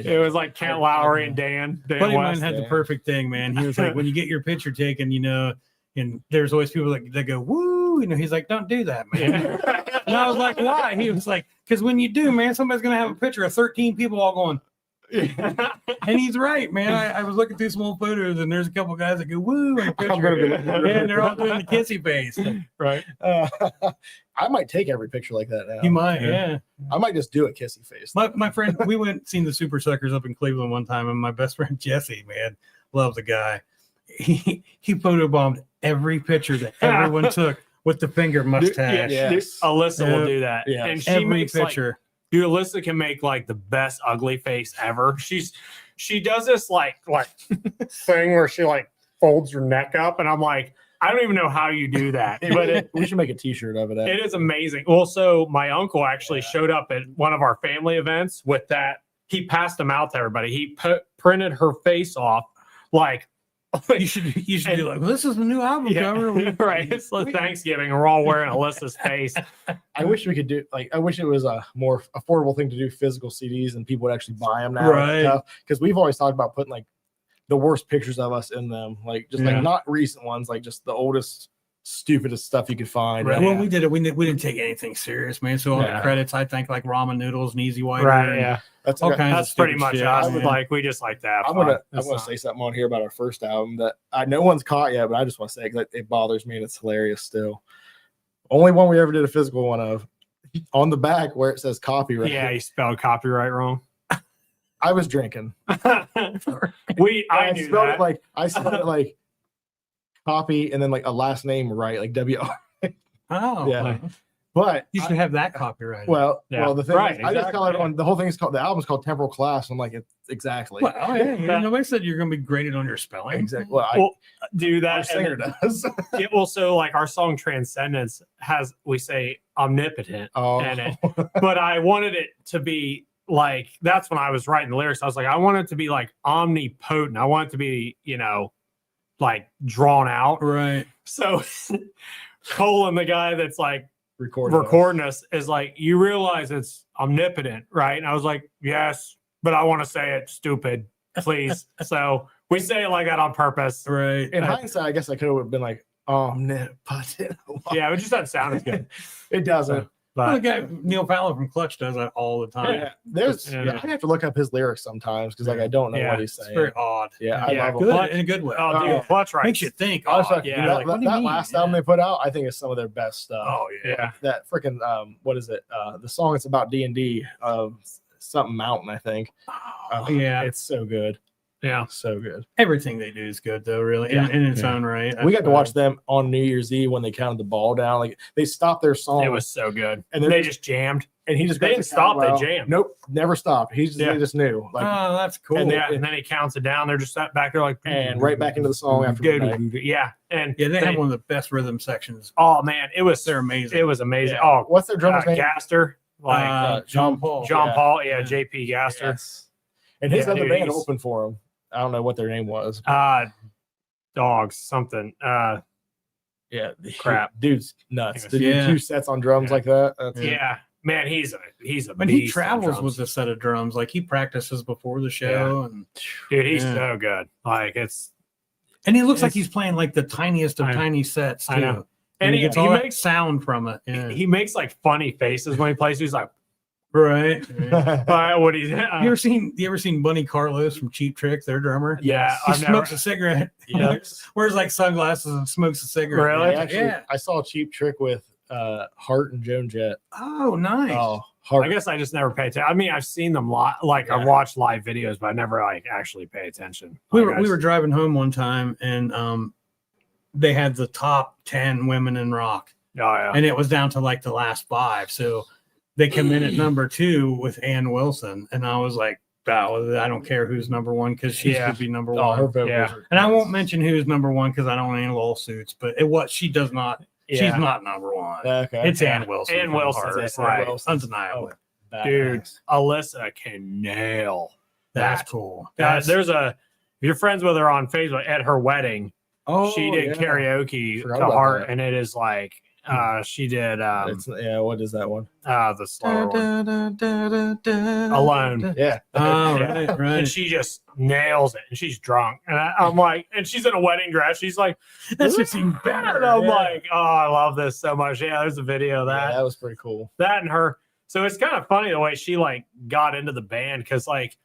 it was like Kent Lowry and Dan Buddy of mine West. had the perfect thing, man. He was like, when you get your picture taken, you know, and there's always people that go, woo, you know, he's like, don't do that, man. And I was like, why? He was like, because when you do, man, somebody's going to have a picture of 13 people all going, and he's right, man. I was looking through some old photos and there's a couple guys that go, woo, in the picture. And they're all doing the kissy face. Right. I might take every picture like that now. You might, yeah. I might just do a kissy face. My friend, we went seen the Super Suckers up in Cleveland one time, and my best friend Jesse, man, loves the guy. He photobombed every picture that everyone took with the finger mustache. Yes. Alyssa will do that. Yeah. And she Every makes like, picture. dude, Alyssa can make like the best ugly face ever. She does this like thing where she like folds her neck up, and I'm like, I don't even know how you do that, but We should make a T-shirt of it. it is amazing. Well, so my uncle actually showed up at one of our family events with that. He passed them out to everybody. He printed her face off like. You should be like, well, this is the new album cover. Right. It's like Thanksgiving, and we're all wearing Alyssa's face. I wish we could do I wish it was a more affordable thing to do physical CDs and people would actually buy them now. Right. Because we've always talked about putting like the worst pictures of us in them, like just Yeah. like not recent ones, like just the oldest, stupidest stuff you could find. Right. Yeah. Well, we did it. We didn't take anything serious, man. So all Yeah. the credits, I think, like ramen noodles and easy white. Right. Yeah. That's All okay. kinds of That's pretty stupid much shit, us. man. Like we just like that. I'm gonna say something on here about our first album that no one's caught yet, but I just want to say because it bothers me and it's hilarious still. Only one we ever did a physical one of. On the back where it says copyright. Yeah, you spelled copyright wrong. I was drinking. I knew spelled that. it like I spelled it like copy and then like a last name right, like W. Oh, Yeah. But you should have that copyrighted. well, Yeah. the thing Right, is, I just tell exactly, everyone the whole thing is called the album's called Temporal Class. I'm like, it's exactly. Well, yeah, nobody said you're going to be graded on your spelling. Exactly. Well, Well, do our that. singer does. It will so like our song Transcendence has we say omnipotent Oh, in it, but I wanted it to be like that's when I was writing the lyrics. I was like, I want it to be like omnipotent. I want it to be, you know, like drawn out. Right. So Colin, the guy that's like recording us, is like, you realize it's omnipotent, right? And I was like, yes, but I want to say it stupid, please. So we say it like that on purpose. Right. In hindsight, I guess I could have been like, omnipotent. Yeah, it just doesn't sound as good. It doesn't. Well, the But guy Neil Fowler from Clutch does that all the time. Yeah, there's. Yeah. Yeah, I have to look up his lyrics sometimes because like I don't know Yeah, what he's It's saying. very odd. Yeah, Yeah, I love Good him. Clutch- in a good way. oh, dude, Oh. Clutch right. Makes you think. I was odd. like, yeah, that, like, what do that you mean? last Yeah. album they put out, I think is some of their best stuff. Oh yeah. Yeah. That freaking what is it? The song it's about D&D of something mountain, I think. Oh, yeah. It's so good, Yeah. so good. Everything they do is good though, really, in its own right. We got to watch them on New Year's Eve when they counted the ball down. Like they stopped their song, It was so good. And And they're they just jammed. and he just they got didn't to count stop, they well. jammed. Nope, never stopped. He just Yeah. they just knew like Oh, that's cool. And then he counts it down. They're just sat back there like and right back into the song after midnight. Yeah. And yeah, they have one of the best rhythm sections. oh man, it was They're amazing. It was amazing. Yeah. Oh, What's their drummer's name? Gaster, like John Paul. John yeah. Paul, yeah, Yeah. JP Gaster. Yes. And his Yeah, other dude, band he's- opened for him. I don't know what their name was. Dogs, something. Yeah, Crap. dude's nuts. To Yeah. do 2 sets on drums Yeah. like that. That's Yeah, man, he's a But he beast on travels drums. with a set of drums. Like he practices before the show, Dude, he's Yeah. so good. Like and he looks like It's- he's playing like the tiniest of I know. tiny sets too. I know. And and he he gets all that makes sound from it. Yeah. he makes like funny faces when he plays. He's like, Right. what he's You ever seen Bunny Carlos from Cheap Trick, their drummer? yeah, He I've never. smokes a cigarette. Yes. Wears like sunglasses and smokes a cigarette. Really? I actually, Yeah. I saw a Cheap Trick with Hart and Joan Jett. Oh, nice. Oh, Hart. I guess I just never pay attention. I mean, I've seen them live, like Yeah. I've watched live videos, but I never like actually pay attention. we Like, I were just- driving home one time and they had the top 10 women in rock. Oh yeah. And it was down to like the last 5. So they come in at number 2 with Ann Wilson. And I was like, oh, I don't care who's number 1 because she Yeah. should be number Oh, her 1. vocals Yeah. are And I nuts. won't mention who's number 1 because I don't want any lawsuits, but she does not She's Yeah. not number one. Okay. It's Ann Wilson. Ann from Wilson's Heart. it, right. Undeniable. Dude, Badass. Alyssa can nail That's that. cool. If you're friends with her on Facebook at her wedding, she did yeah. karaoke Forgot to about Heart, that. and it is like she did What is that one? the slower one. Alone. Yeah. Oh, Yeah. right, And right. she just nails it, and she's drunk, and I'm like, and she's in a wedding dress. She's like, That's just even better. and I'm Yeah. like, oh, I love this so much. Yeah, there's a video of Yeah, that. that was pretty cool. That and her. So it's kind of funny the way she like got into the band because like,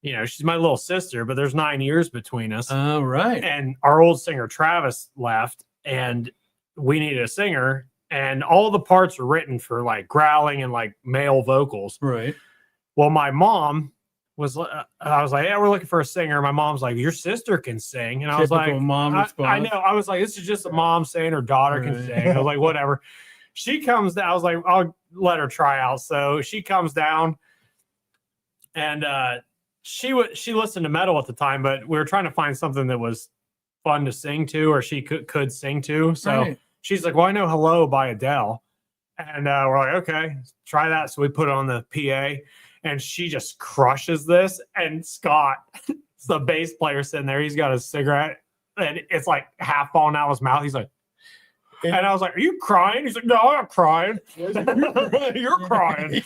she's my little sister, but there's 9 years between us. Oh, right. And our old singer Travis left, and we needed a singer, and all the parts were written for like growling and like male vocals. Right. Well, my mom was, I was like, yeah, we're looking for a singer. My mom's like, your sister can sing. And I was Typical like, mom I response. know. I was like, this is just a mom saying her daughter can Right. sing. I was like, whatever. She comes down. I was like, I'll let her try out. So she comes down, and she listened to metal at the time, but we were trying to find something that was fun to sing to, or she could sing to. So Right. she's like, well, I know Hello by Adele. And we're like, okay, try that. So we put it on the PA, and she just crushes this. And Scott, the bass player sitting there, he's got a cigarette, and it's like half falling out of his mouth. He's like, and I was like, are you crying? He's like, no, I'm not crying. You're crying. Yeah,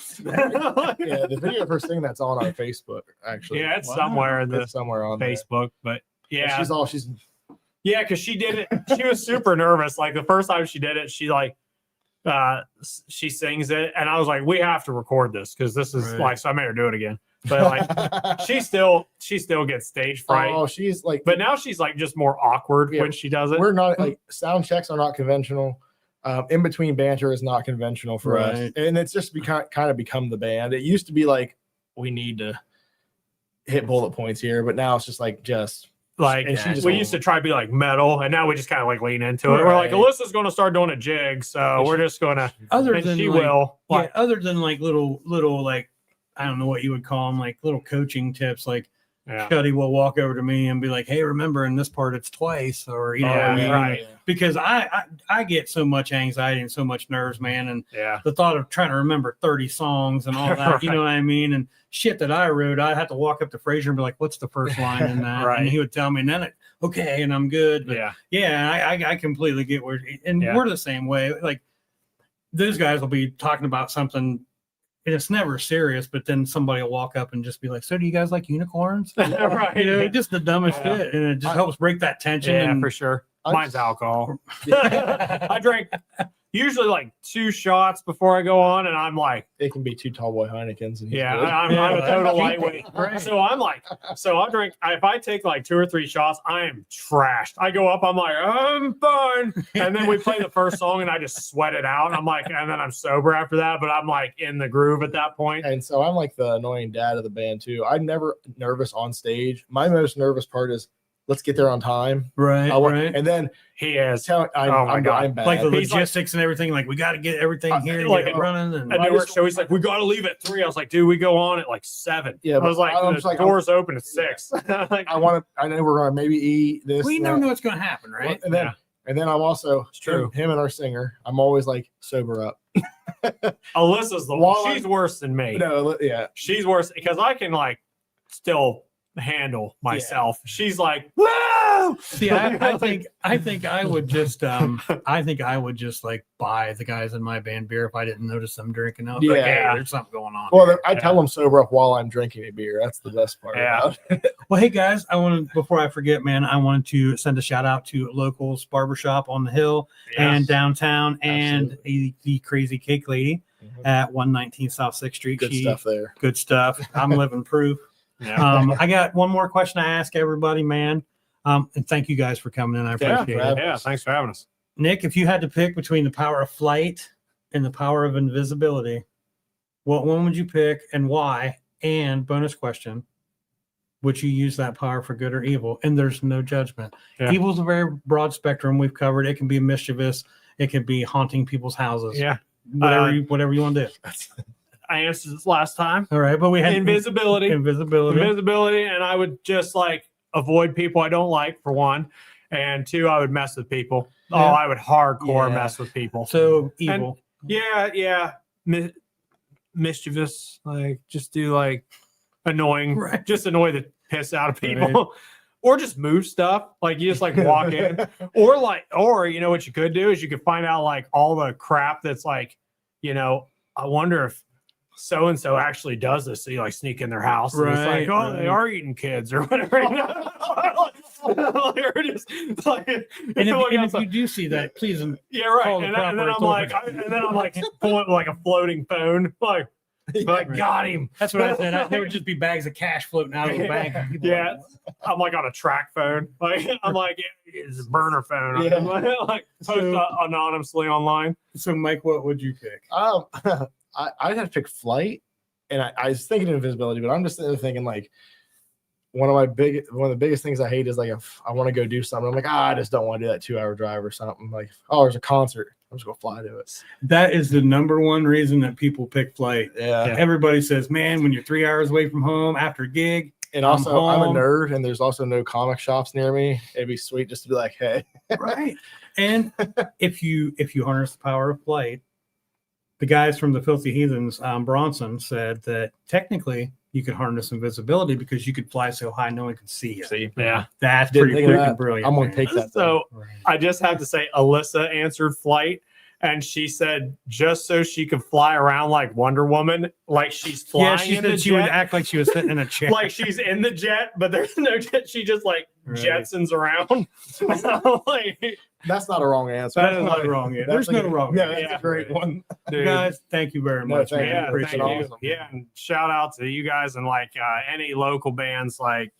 the video of her singing that's on our Facebook, actually. Yeah, it's Wow. somewhere in the It's somewhere on there. Facebook, but yeah. She's Yeah, because she did it. She was super nervous. Like the first time she did it, she sings it, and I was like, we have to record this because this is Right. like. So I made her do it again, but like she still gets stage fright. Oh, she's like, But now she's like just more awkward Yeah, when she does it. we're not like sound checks are not conventional. In between banter is not conventional for us, Right. and it's just kind of become the band. It used to be like we need to hit bullet points here, but now it's just like Like and she just we won't- used to try to be like metal, and now we just kind of like lean into it. We're like, Right. Alyssa's going to start doing a jig, so we're just going to. Other And than she like, will. yeah, Like, other than like little like I don't know what you would call them, like little coaching tips. Like yeah. Cuddy will walk over to me and be like, "Hey, remember in this part it's twice," or you know, what I Yeah, mean? right. Because I get so much anxiety and so much nerves, man, and Yeah. the thought of trying to remember 30 songs and all that, you know what I mean? And shit that I wrote, I'd have to walk up to Fraser and be like, what's the first line in that? Right. And he would tell me, and then okay, and I'm good. But Yeah. yeah, I completely get where, and Yeah. we're the same way. Like those guys will be talking about something and it's never serious, but then somebody will walk up and just be like, so do you guys like unicorns? Right. You know, just the dumbest Yeah. shit. And it just helps break that tension. Yeah, and for sure. I Mine's just- alcohol. I drank usually like 2 shots before I go on, and I'm like, it can be 2 tall boy Heinekens. And he's yeah, good. I'm a total lightweight. Right. So I'm like, so I'll drink. If I take like 2 or 3 shots, I am trashed. I go up, I'm like, I'm fine. And then we play the first song, and I just sweat it out. I'm like, and then I'm sober after that, but I'm like in the groove at that point. And so I'm like the annoying dad of the band too. I'm never nervous on stage. My most nervous part is let's get there on time. Right, right. And then He is. tell I'm, Oh my I'm, God. I'm bad. Like the He's like- logistics and everything. Like we got to get everything here, like get it a- running. And At Newark show, he's like, we got to leave at 3. I was like, dude, we go on at like 7. Yeah, I was but like, I'm the just like, doors open at 6. Like, I want to. I know we're gonna maybe eat this. we and never that. know what's going to happen, right? And then Yeah. and then I'm also It's true. him and our singer. I'm always like sober up. Alyssa's the While one. She's worse than me. No, yeah. She's worse because I can like still handle myself. She's like, whoa! See, I think I would just like buy the guys in my band beer if I didn't notice them drinking. I was like, hey, Yeah. there's something going on. Well, here. I tell them sober up while I'm drinking a beer. That's the best part. Yeah. About it. Well, hey guys, I wanted before I forget, man, I wanted to send a shout out to Locals Barbershop on the Hill and downtown, and the Crazy Cake Lady at 119 South 6th Street. Good stuff there. Good stuff. I'm living proof. Yeah. I got one more question I ask everybody, man. And thank you guys for coming in. I Yeah, appreciate it. yeah, thanks for having us. Nick, if you had to pick between the power of flight and the power of invisibility, what one would you pick and why? And bonus question, would you use that power for good or evil? And there's no judgment. Yeah. Evil's a very broad spectrum. We've covered. It can be mischievous. It can be haunting people's houses. Yeah. Whatever you want to do. I answered this last time. All right. But we had Invisibility. Invisibility. Invisibility, and I would just like avoid people I don't like for one, and 2, I would mess with people. Oh, I would hardcore Yeah. mess with people. So evil. Yeah. Mischievous, like just do like annoying, Right. just annoy the piss out of people, or just move stuff. Like you just like walk in, or you know what you could do is you could find out like all the crap that's like, you know, I wonder if so and so actually does this. So you like sneak in their house, and it's like, Right, oh, they are eating kids or whatever. You know? Or just, like, And if you do see that, please. yeah, right. call the And then proper I'm like pulling like a floating phone, like Right. got him. That's what I said. There would just be bags of cash floating out of the bank. and people Yeah. like, I'm like on a track phone. Like I'm like it's a burner phone. Yeah. Like post anonymously online. so, Mike, what would you pick? I'd have to pick flight, and I was thinking invisibility, but I'm just thinking like one of the biggest things I hate is like if I want to go do something, I'm like, I just don't want to do that 2-hour drive or something. Like, oh, there's a concert, I'm just gonna fly to it. That is the number one reason that people pick flight. Yeah. Everybody says, man, when you're 3 hours away from home after a gig, And also, I'm a home. nerd, and there's also no comic shops near me. It'd be sweet just to be like, hey, right? And if you harness the power of flight, the guys from the Filthy Heathens, Bronson, said that technically you could harness invisibility because you could fly so high no one could see you. see, Yeah. That's Didn't pretty think of freaking that. brilliant. I'm gonna man. take that. So Right. I just have to say Alyssa answered flight. And she said, just so she could fly around like Wonder Woman, like she's flying. Yeah, she in the said she would jet, act like she was sitting in a chair. like she's in the jet, but there's no jet. She just like Right. jetsons around. Like, That's not a wrong answer. That is not wrong. Yeah. There's no wrong. Yeah, answer. that's a great one. dude, Guys, thank you very No, much. thank man. you. yeah, Appreciate thank it. you. awesome. Yeah, and shout out to you guys and like any local bands. Like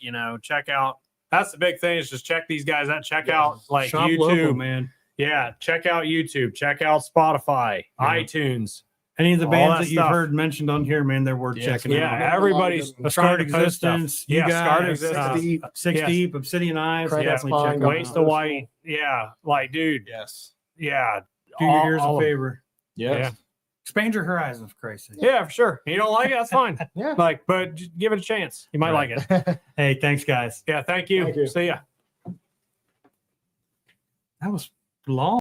check out. That's the big thing is just check these guys out. Check out like Shop YouTube, local, man. Yeah, check out YouTube. Check out Spotify, Yeah. iTunes. Any of the All bands that that you've stuff. heard mentioned on here, man, they're worth Yes, checking Yeah, out. everybody's A trying Scarred to post stuff. Existence, you Yeah, Scarred guys, Existence. Six Yes. Deep, Obsidian Eyes. Craig Definitely Fine, check them Waste out. of White. Yeah, like dude. Yes. Yeah, Do your ears all a of- favor. Yes. Expand your horizons, for Christ's sake. Yeah, for sure. You don't like it, that's fine. Yeah. Like, but just give it a chance. You might Right. like it. Hey, thanks, guys. Yeah, thank you. Thank you. See ya. That was long.